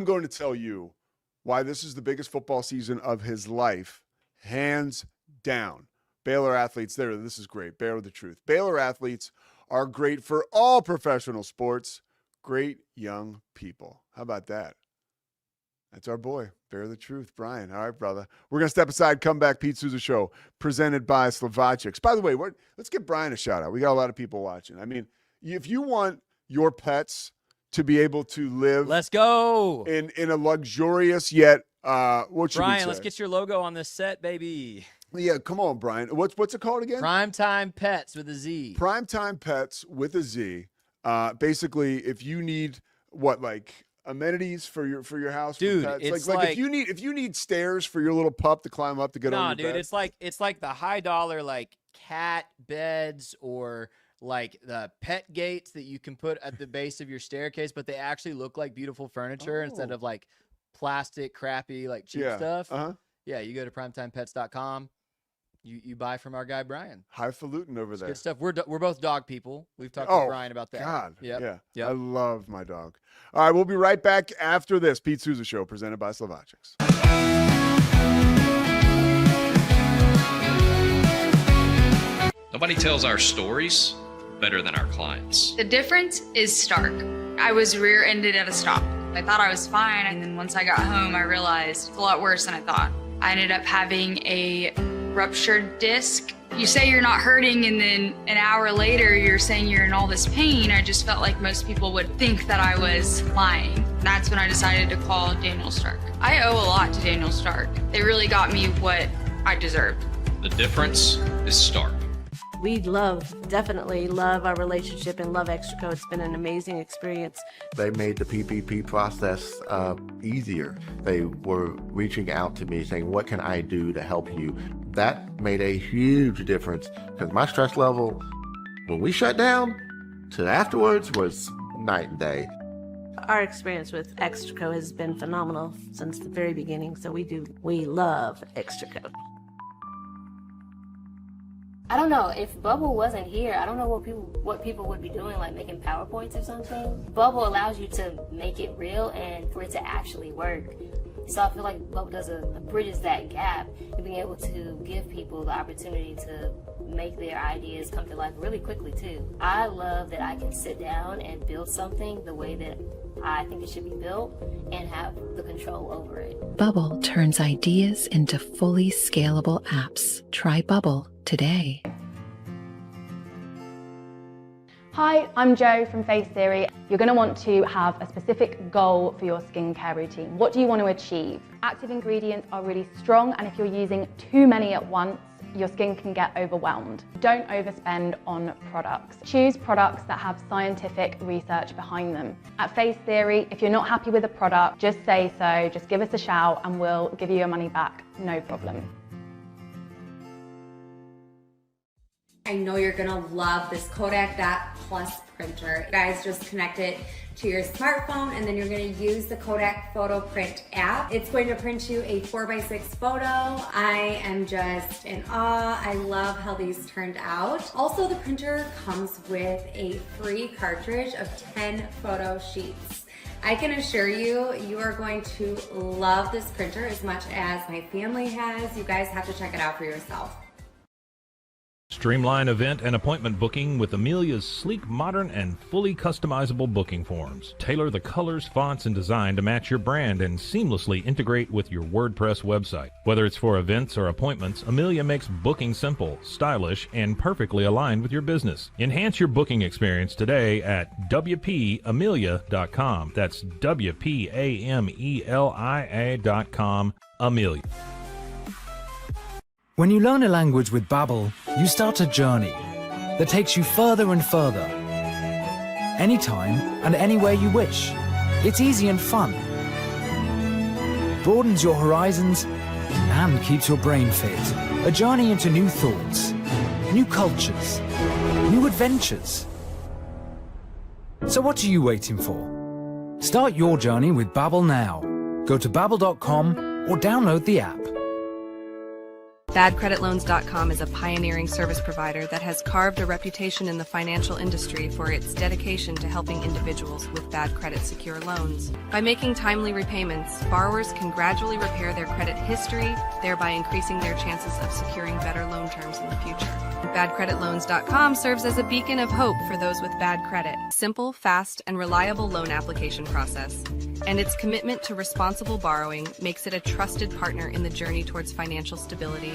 going to tell you why this is the biggest football season of his life, hands down. Baylor athletes, this is great. Bear the truth. Baylor athletes are great for all professional sports. Great young people. How about that? That's our boy. Bear the truth, Brian. All right, brother. We're going to step aside, come back. Pete Sousa Show, presented by Slovacics. By the way, let's give Brian a shout out. We got a lot of people watching. I mean, if you want your pets to be able to live, let's go in a luxurious yet what should Brian, we say? let's get your logo on this set, baby. Yeah, come on, Brian. What's it called again? Primetime Pets with a Z. Primetime Pets with a Z. Basically, if you need amenities for your house, dude, for pets. it's like if you need stairs for your little pup to climb up to get on your bed. It's like the high dollar like cat beds, or like the pet gates that you can put at the base of your staircase, but they actually look like beautiful furniture instead of like plastic, crappy, like cheap stuff. Yeah, you go to primetimepets.com. You buy from our guy Brian. Highfalutin over there. Good stuff. We're both dog people. We've talked with Brian about that. God, Yep. I love my dog. All right, we'll be right back after this. Pete Sousa Show, presented by Slovacics. Nobody tells our stories better than our clients. The difference is stark. I was rear-ended at a stop. I thought I was fine, and then once I got home, I realized it's a lot worse than I thought. I ended up having a ruptured disc. You say you're not hurting, and then an hour later, you're saying you're in all this pain. I just felt like most people would think that I was lying. That's when I decided to call Daniel Stark. I owe a lot to Daniel Stark. They really got me what I deserved. The difference is stark. We definitely love our relationship and love Extraco. It's been an amazing experience. They made the PPP process easier. They were reaching out to me saying, what can I do to help you? That made a huge difference, because my stress level, when we shut down, to afterwards was night and day. Our experience with Extraco has been phenomenal since the very beginning, so we love Extraco. I don't know, if Bubble wasn't here, I don't know what people would be doing, like making PowerPoints or something. Bubble allows you to make it real and for it to actually work. So I feel like Bubble bridges that gap and being able to give people the opportunity to make their ideas come to life really quickly too. I love that I can sit down and build something the way that I think it should be built and have the control over it. Bubble turns ideas into fully scalable apps. Try Bubble today. Hi, I'm Jo from Face Theory. You're going to want to have a specific goal for your skincare routine. What do you want to achieve? Active ingredients are really strong, and if you're using too many at once, your skin can get overwhelmed. Don't overspend on products. Choose products that have scientific research behind them. At Face Theory, if you're not happy with a product, just say so, just give us a shout and we'll give you your money back, no problem. I know you're gonna love this Kodak Dot Plus printer. You guys just connect it to your smartphone and then you're gonna use the Kodak Photo Print app. It's going to print you a 4x6 photo. I am just in awe. I love how these turned out. Also, the printer comes with a free cartridge of 10 photo sheets. I can assure you, you are going to love this printer as much as my family has. You guys have to check it out for yourself. Streamline event and appointment booking with Amelia's sleek, modern, and fully customizable booking forms. Tailor the colors, fonts, and design to match your brand and seamlessly integrate with your WordPress website. Whether it's for events or appointments, Amelia makes booking simple, stylish, and perfectly aligned with your business. Enhance your booking experience today at WPAmelia.com. That's WPAMELIA.com. Amelia. When you learn a language with Babbel, you start a journey that takes you further and further. Anytime and anywhere you wish. It's easy and fun. Broadens your horizons and keeps your brain fit. A journey into new thoughts, new cultures, new adventures. So what are you waiting for? Start your journey with Babbel now. Go to babbel.com or download the app. BadCreditLoans.com is a pioneering service provider that has carved a reputation in the financial industry for its dedication to helping individuals with bad credit secure loans. By making timely repayments, borrowers can gradually repair their credit history, thereby increasing their chances of securing better loan terms in the future. BadCreditLoans.com serves as a beacon of hope for those with bad credit. Simple, fast, and reliable loan application process. And its commitment to responsible borrowing makes it a trusted partner in the journey towards financial stability.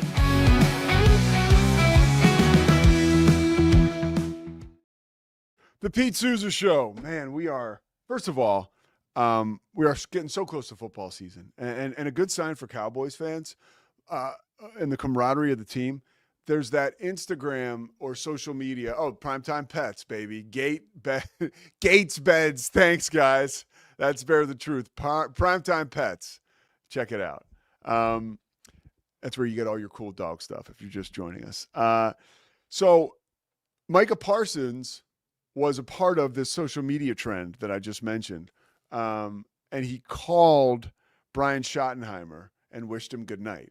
The Pete Sousa Show. Man, we are, first of all, we are getting so close to football season. And a good sign for Cowboys fans and the camaraderie of the team. There's that Instagram or social media. Oh, Primetime Pets, baby. Gates Beds. Thanks, guys. That's Bear the Truth. Primetime Pets. Check it out. That's where you get all your cool dog stuff if you're just joining us. So Micah Parsons was a part of this social media trend that I just mentioned. And he called Brian Schottenheimer and wished him good night.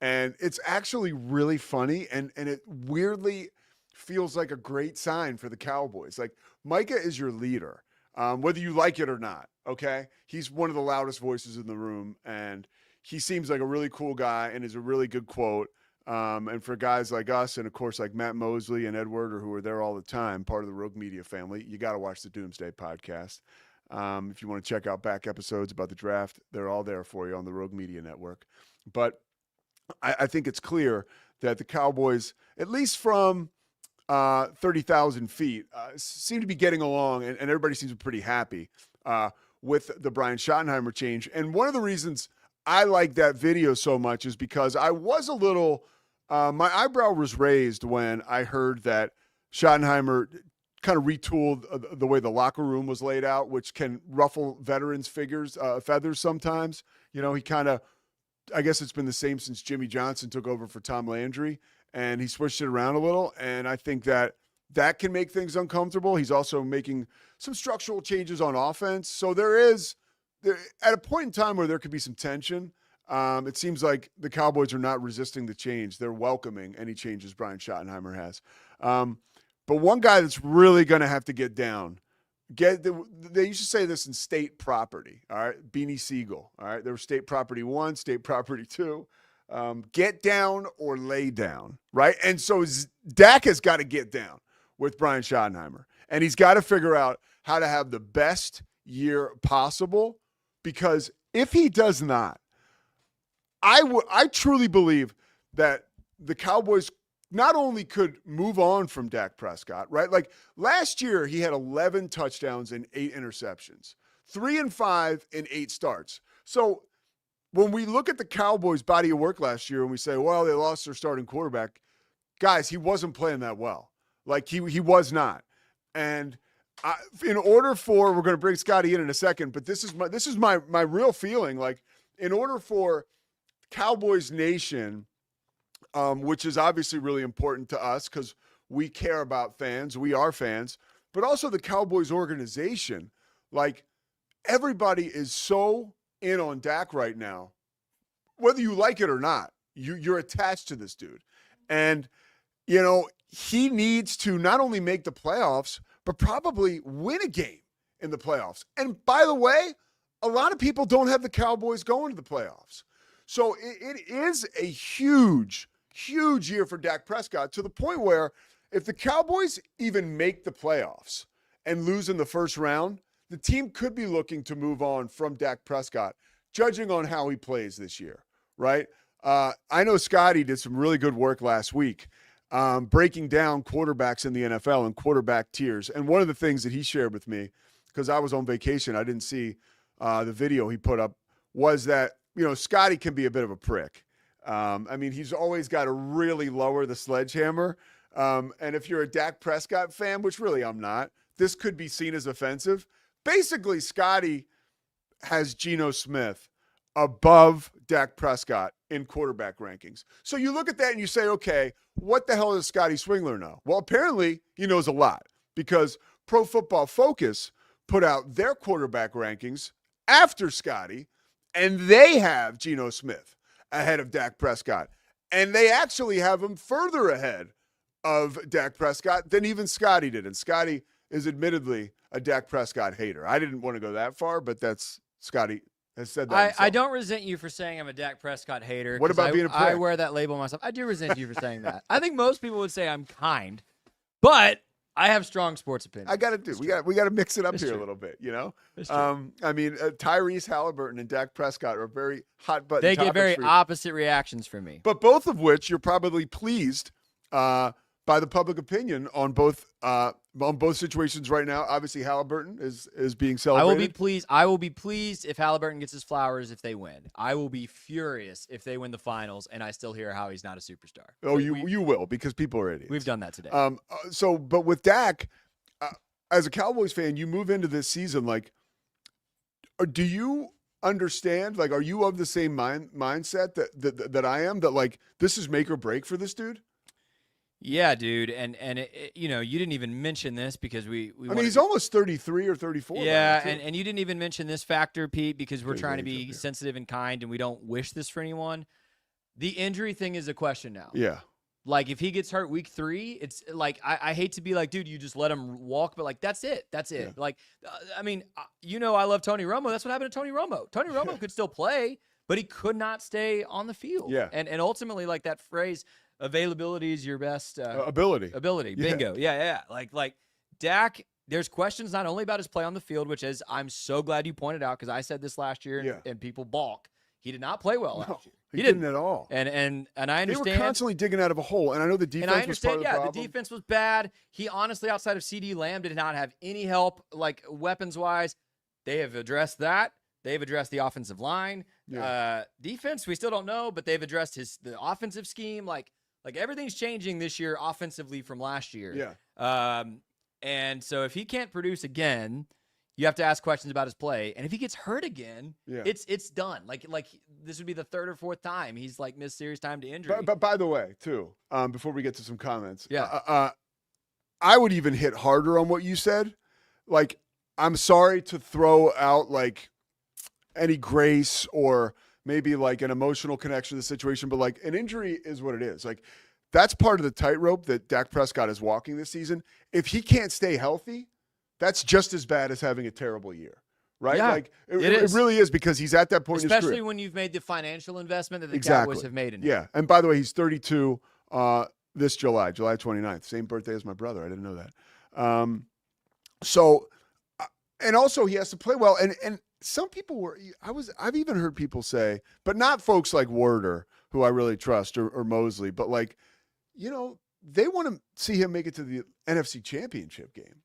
And it's actually really funny, and it weirdly feels like a great sign for the Cowboys. Like, Micah is your leader, whether you like it or not, okay? He's one of the loudest voices in the room, and he seems like a really cool guy and is a really good quote. And for guys like us and, of course, like Matt Mosley and Edward, or who are there all the time, part of the Rogue Media family, you got to watch the Doomsday podcast. If you want to check out back episodes about the draft, they're all there for you on the Rogue Media Network. But I think it's clear that the Cowboys, at least from 30,000 feet, seem to be getting along, and everybody seems pretty happy with the Brian Schottenheimer change. And one of the reasons I like that video so much is because I was a little, my eyebrow was raised when I heard that Schottenheimer kind of retooled the way the locker room was laid out, which can ruffle veterans' feathers sometimes. You know, he kind of, I guess it's been the same since Jimmy Johnson took over for Tom Landry, and he switched it around a little. And I think that that can make things uncomfortable. He's also making some structural changes on offense. So there at a point in time where there could be some tension. It seems like the Cowboys are not resisting the change. They're welcoming any changes Brian Schottenheimer has. But one guy that's really going to have to get down, they used to say this in state property, all right? Beanie Siegel, all right? There was state property 1, state property 2. Get down or lay down, right? And so Dak has got to get down with Brian Schottenheimer. And he's got to figure out how to have the best year possible, because if he does not, I truly believe that the Cowboys not only could move on from Dak Prescott, right? Like last year, he had 11 touchdowns and 8 interceptions, 3-5 in 8 starts. So when we look at the Cowboys' body of work last year and we say, well, they lost their starting quarterback, guys, he wasn't playing that well. Like he was not. And in order for, we're going to bring Scotty in a second, but this is my real feeling. Like in order for Cowboys Nation, which is obviously really important to us because we care about fans, we are fans, but also the Cowboys organization, like everybody is so in on Dak right now, whether you like it or not, you're attached to this dude. And, you know, he needs to not only make the playoffs, but probably win a game in the playoffs. And by the way, a lot of people don't have the Cowboys going to the playoffs. So it is a huge, huge year for Dak Prescott, to the point where if the Cowboys even make the playoffs and lose in the first round, the team could be looking to move on from Dak Prescott, judging on how he plays this year, right? I know Scotty did some really good work last week breaking down quarterbacks in the NFL and quarterback tiers. And one of the things that he shared with me, because I was on vacation, I didn't see the video he put up, was that, you know, Scotty can be a bit of a prick. I mean, he's always got to really lower the sledgehammer. And if you're a Dak Prescott fan, which really I'm not, this could be seen as offensive. Basically, Scotty has Geno Smith above Dak Prescott in quarterback rankings. So you look at that and you say, okay, what the hell does Scotty Swingler know? Well, apparently he knows a lot, because Pro Football Focus put out their quarterback rankings after Scotty, and they have Geno Smith ahead of Dak Prescott. And they actually have him further ahead of Dak Prescott than even Scotty did. And Scotty is admittedly a Dak Prescott hater. I didn't want to go that far, but that's Scotty has said that. I don't resent you for saying I'm a Dak Prescott hater. What about being a prick? I wear that label myself. I do resent you for saying that. I think most people would say I'm kind, but I have strong sports opinions. I got to do. We got to mix it up here a little bit, you know. I mean, Tyrese Halliburton and Dak Prescott are very hot button. They get very opposite reactions from me, but both of which you're probably pleased by the public opinion on both situations right now. Obviously, Halliburton is being celebrated. I will be pleased if Halliburton gets his flowers if they win. I will be furious if they win the finals and I still hear how he's not a superstar. Oh, you will, because people are idiots. We've done that today. But with Dak, as a Cowboys fan, you move into this season like, do you understand? Like, are you of the same mindset that I am? That like this is make or break for this dude? Yeah, dude, and you know, you didn't even mention this because I mean, he's almost 33 or 34. Yeah, and you didn't even mention this factor, Pete, because we're trying to be sensitive and kind, and we don't wish this for anyone. The injury thing is a question now. Yeah. Like, if he gets hurt week 3, it's like, I hate to be like, dude, you just let him walk, but like, that's it. That's it. Yeah. Like, I mean, you know, I love Tony Romo. That's what happened to Tony Romo. Tony Romo could still play, but he could not stay on the field. Yeah. And ultimately, like that phrase, availability is your best ability. Bingo. Yeah. Like Dak, there's questions not only about his play on the field, which is, I'm so glad you pointed out, because I said this last year and people balk. He did not play well last year. He didn't at all. And I understand. They were constantly digging out of a hole, and I know the defense was part of the problem. The defense was bad. He honestly, outside of CeeDee Lamb, did not have any help, like weapons-wise. They have addressed that. They've addressed the offensive line. Yeah. Defense, we still don't know, but they've addressed the offensive scheme. Like everything's changing this year offensively from last year. Yeah. And so if he can't produce again, you have to ask questions about his play. And if he gets hurt again, it's done. Like this would be the 3rd or 4th time he's like missed serious time to injury. But by the way, too, before we get to some comments, I would even hit harder on what you said. Like, I'm sorry to throw out like any grace or maybe like an emotional connection to the situation, but like an injury is what it is. Like, that's part of the tightrope that Dak Prescott is walking this season. If he can't stay healthy, that's just as bad as having a terrible year, right? Yeah, like it is. It really is, because he's at that point in his Especially career. when you've made the financial investment that the Exactly. Cowboys have made in it. Yeah. And by the way, he's 32 this July 29th. Same birthday as my brother. I didn't know that. And also he has to play well. And some people I've even heard people say, but not folks like Werder, who I really trust, or Mosley, but like, they want to see him make it to the NFC Championship game.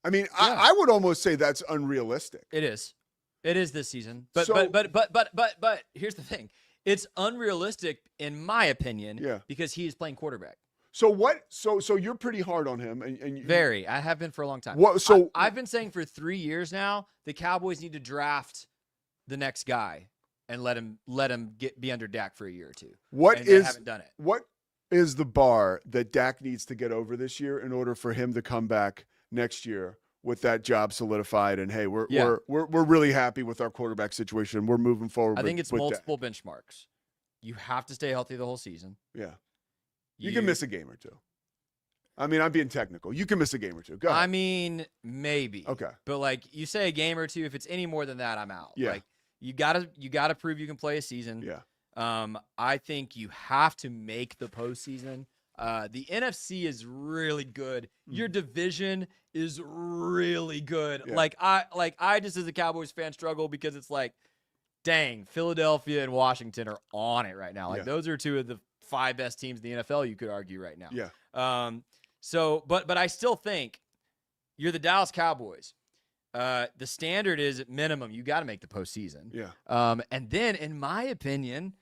I mean, yeah. I would almost say that's unrealistic. It is. It is this season. But here's the thing. It's unrealistic in my opinion because he is playing quarterback. So what? So you're pretty hard on him, and very. I have been for a long time. What? So I've been saying for 3 years now, the Cowboys need to draft the next guy and let him be under Dak for a year or two. They haven't done it. What is the bar that Dak needs to get over this year in order for him to come back next year with that job solidified? And hey, we're really happy with our quarterback situation. We're moving forward. I think it's multiple benchmarks. You have to stay healthy the whole season. Yeah. You can miss a game or two. I mean, I'm being technical. You can miss a game or two. Go ahead. I mean, maybe. Okay. But like you say a game or two, if it's any more than that, I'm out. Yeah. Like you gotta prove you can play a season. Yeah. I think you have to make the postseason. The NFC is really good. Your division is really good. Yeah. Like I just as a Cowboys fan struggle because it's like, dang, Philadelphia and Washington are on it right now. Like those are two of the 5 best teams in the NFL, you could argue right now. Yeah. But I still think you're the Dallas Cowboys. The standard is at minimum you got to make the postseason. Yeah. And then, in my opinion,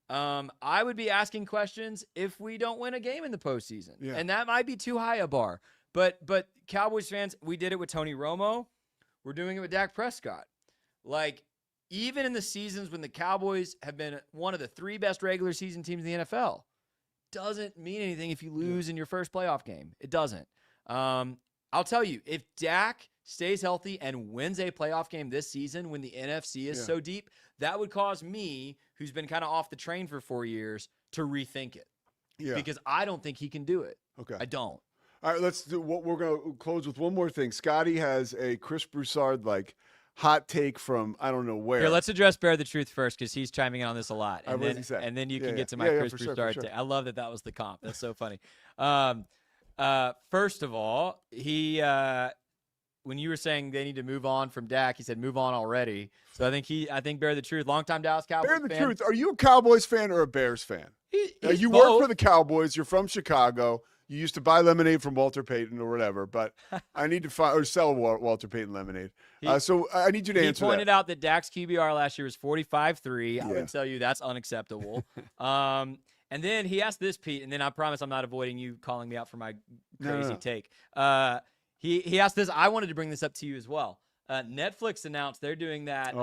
I would be asking questions if we don't win a game in the postseason, and that might be too high a bar. But Cowboys fans, we did it with Tony Romo. We're doing it with Dak Prescott. Like, even in the seasons when the Cowboys have been one of the 3 best regular season teams in the NFL, doesn't mean anything if you lose in your first playoff game. It doesn't. I'll tell you, if Dak stays healthy and wins a playoff game this season when the NFC is so deep, that would cause me, who's been kind of off the train for 4 years, to rethink it. Yeah. Because I don't think he can do it. Okay. I don't. All right, let's do what we're going to close with one more thing. Scotty has a Chris Broussard hot take from I don't know where. Here, let's address Bear the Truth first because he's chiming in on this a lot. And then you can get to my Chris Broussard take. I love that was the comp. That's so funny. First of all, he when you were saying they need to move on from Dak, he said move on already. So I think Bear the Truth, longtime Dallas Cowboys fan. Bear the Truth, are you a Cowboys fan or a Bears fan? You both. work for the Cowboys. You're from Chicago. You used to buy lemonade from Walter Payton or whatever, but I need to find or sell Walter Payton lemonade. So I need you to answer that. He pointed out that Dak's QBR last year was 45.3. I would tell you that's unacceptable. And then he asked this, Pete, and then I promise I'm not avoiding you calling me out for my crazy take. He asked this. I wanted to bring this up to you as well. Netflix announced they're doing that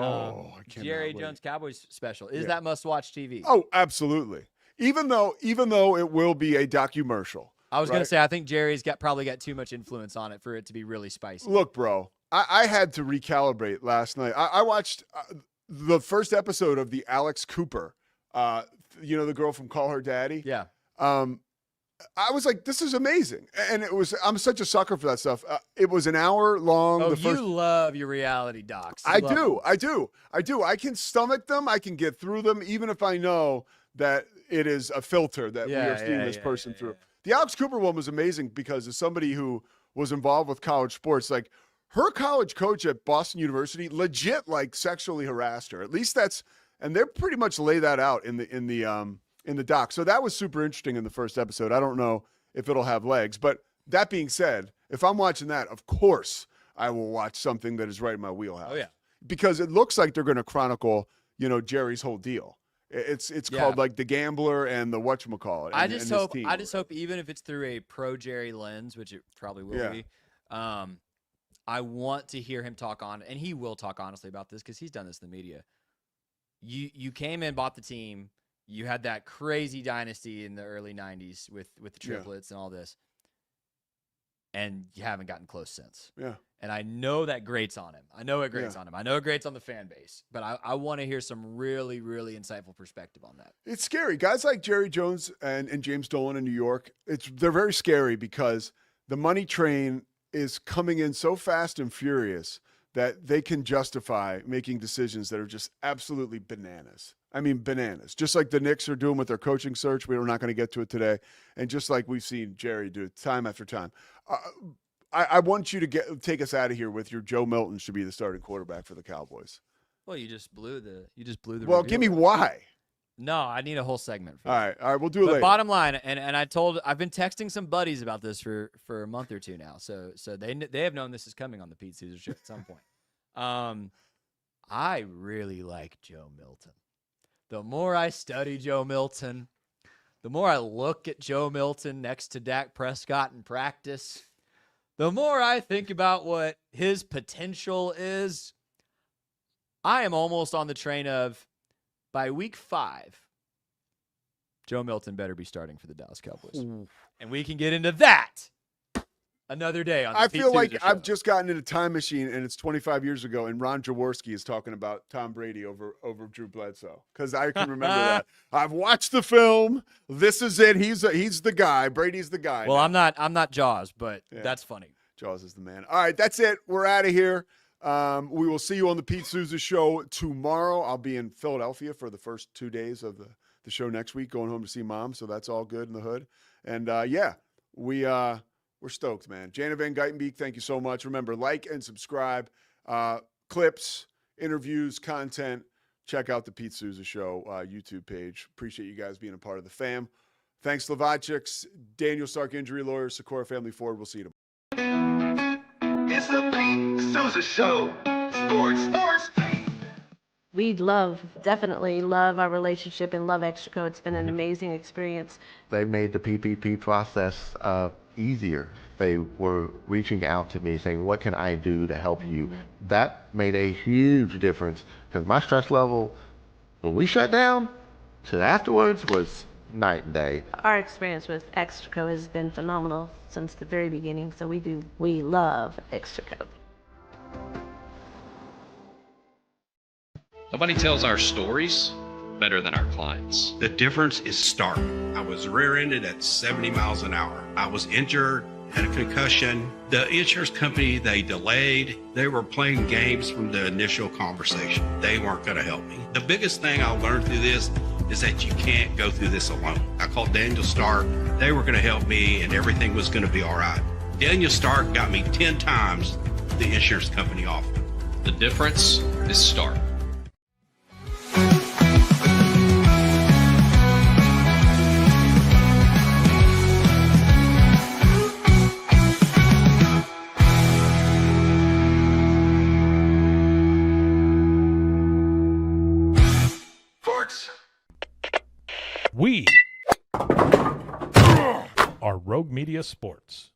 Jerry Jones Cowboys special. Is that must-watch TV? Oh, absolutely. Even though it will be a documercial. I was going to say, I think Jerry's probably got too much influence on it for it to be really spicy. Look, bro, I had to recalibrate last night. I watched the first episode of the Alex Cooper, the girl from Call Her Daddy. Yeah. I was like, this is amazing. And I'm such a sucker for that stuff. It was an hour long. Oh, you love your reality docs. I do. I can stomach them. I can get through them, even if I know that it is a filter that we are seeing this person through. Yeah. The Alex Cooper one was amazing because as somebody who was involved with college sports, like her college coach at Boston University legit sexually harassed her. At least and they're pretty much lay that out in the doc. So that was super interesting in the first episode. I don't know if it'll have legs, but that being said, if I'm watching that, of course I will watch something that is right in my wheelhouse. Oh yeah. Because it looks like they're going to chronicle, Jerry's whole deal. It's called The Gambler and the whatchamacallit. I just hope even if it's through a pro Jerry lens, which it probably will be, I want to hear him talk on, and he will talk honestly about this because he's done this in the media. You came in, bought the team, you had that crazy dynasty in the early 90s with the triplets and all this. and you haven't gotten close since. Yeah. And I know that grates on him. I know it grates on him. I know it grates on the fan base. But I want to hear some really, really insightful perspective on that. It's scary. Guys like Jerry Jones and James Dolan in New York, they're very scary because the money train is coming in so fast and furious that they can justify making decisions that are just absolutely bananas. I mean, bananas. Just like the Knicks are doing with their coaching search. We're not going to get to it today. And just like we've seen Jerry do it time after time. I want you to take us out of here with your Joe Milton should be the starting quarterback for the Cowboys. Well, you just blew the Well, give me why. No, I need a whole segment for All right, we'll do it later. Bottom line, and I've been texting some buddies about this for a month or two now. So they have known this is coming on the Pete Sousa show at some point. I really like Joe Milton. The more I study Joe Milton, the more I look at Joe Milton next to Dak Prescott in practice, the more I think about what his potential is. I am almost on the train of, by week 5, Joe Milton better be starting for the Dallas Cowboys. Ooh. And we can get into that another day on the I Pete feel like Sousa I've show. just gotten in a time machine, and it's 25 years ago, and Ron Jaworski is talking about Tom Brady over Drew Bledsoe, because I can remember that. I've watched the film. This is it. He's the guy. Brady's the guy. Well, now. I'm not Jaws, but that's funny. Jaws is the man. All right, that's it. We're out of here. We will see you on the Pete Sousa show tomorrow. I'll be in Philadelphia for the first 2 days of the show next week, going home to see Mom, so that's all good in the hood. And, we're stoked, man. Jana Van Gytenbeek, thank you so much. Remember, like and subscribe. Clips, interviews, content. Check out the Pete Sousa Show YouTube page. Appreciate you guys being a part of the fam. Thanks, Slovacics, Daniel Stark Injury Lawyer, Sikora Family Ford. We'll see you tomorrow. It's the Pete Sousa Show. Sports. We definitely love our relationship and love Extraco. It's been an amazing experience. They made the PPP process easier. They were reaching out to me saying, what can I do to help you? That made a huge difference because my stress level, when we shut down, to afterwards was night and day. Our experience with Extraco has been phenomenal since the very beginning, so we love Extraco. Nobody tells our stories better than our clients. The difference is stark. I was rear-ended at 70 miles an hour. I was injured, had a concussion. The insurance company, they delayed. They were playing games from the initial conversation. They weren't going to help me. The biggest thing I learned through this is that you can't go through this alone. I called Daniel Stark. They were going to help me, and everything was going to be all right. Daniel Stark got me 10 times the insurance company offered. The difference is stark. We are Rogue Media Sports.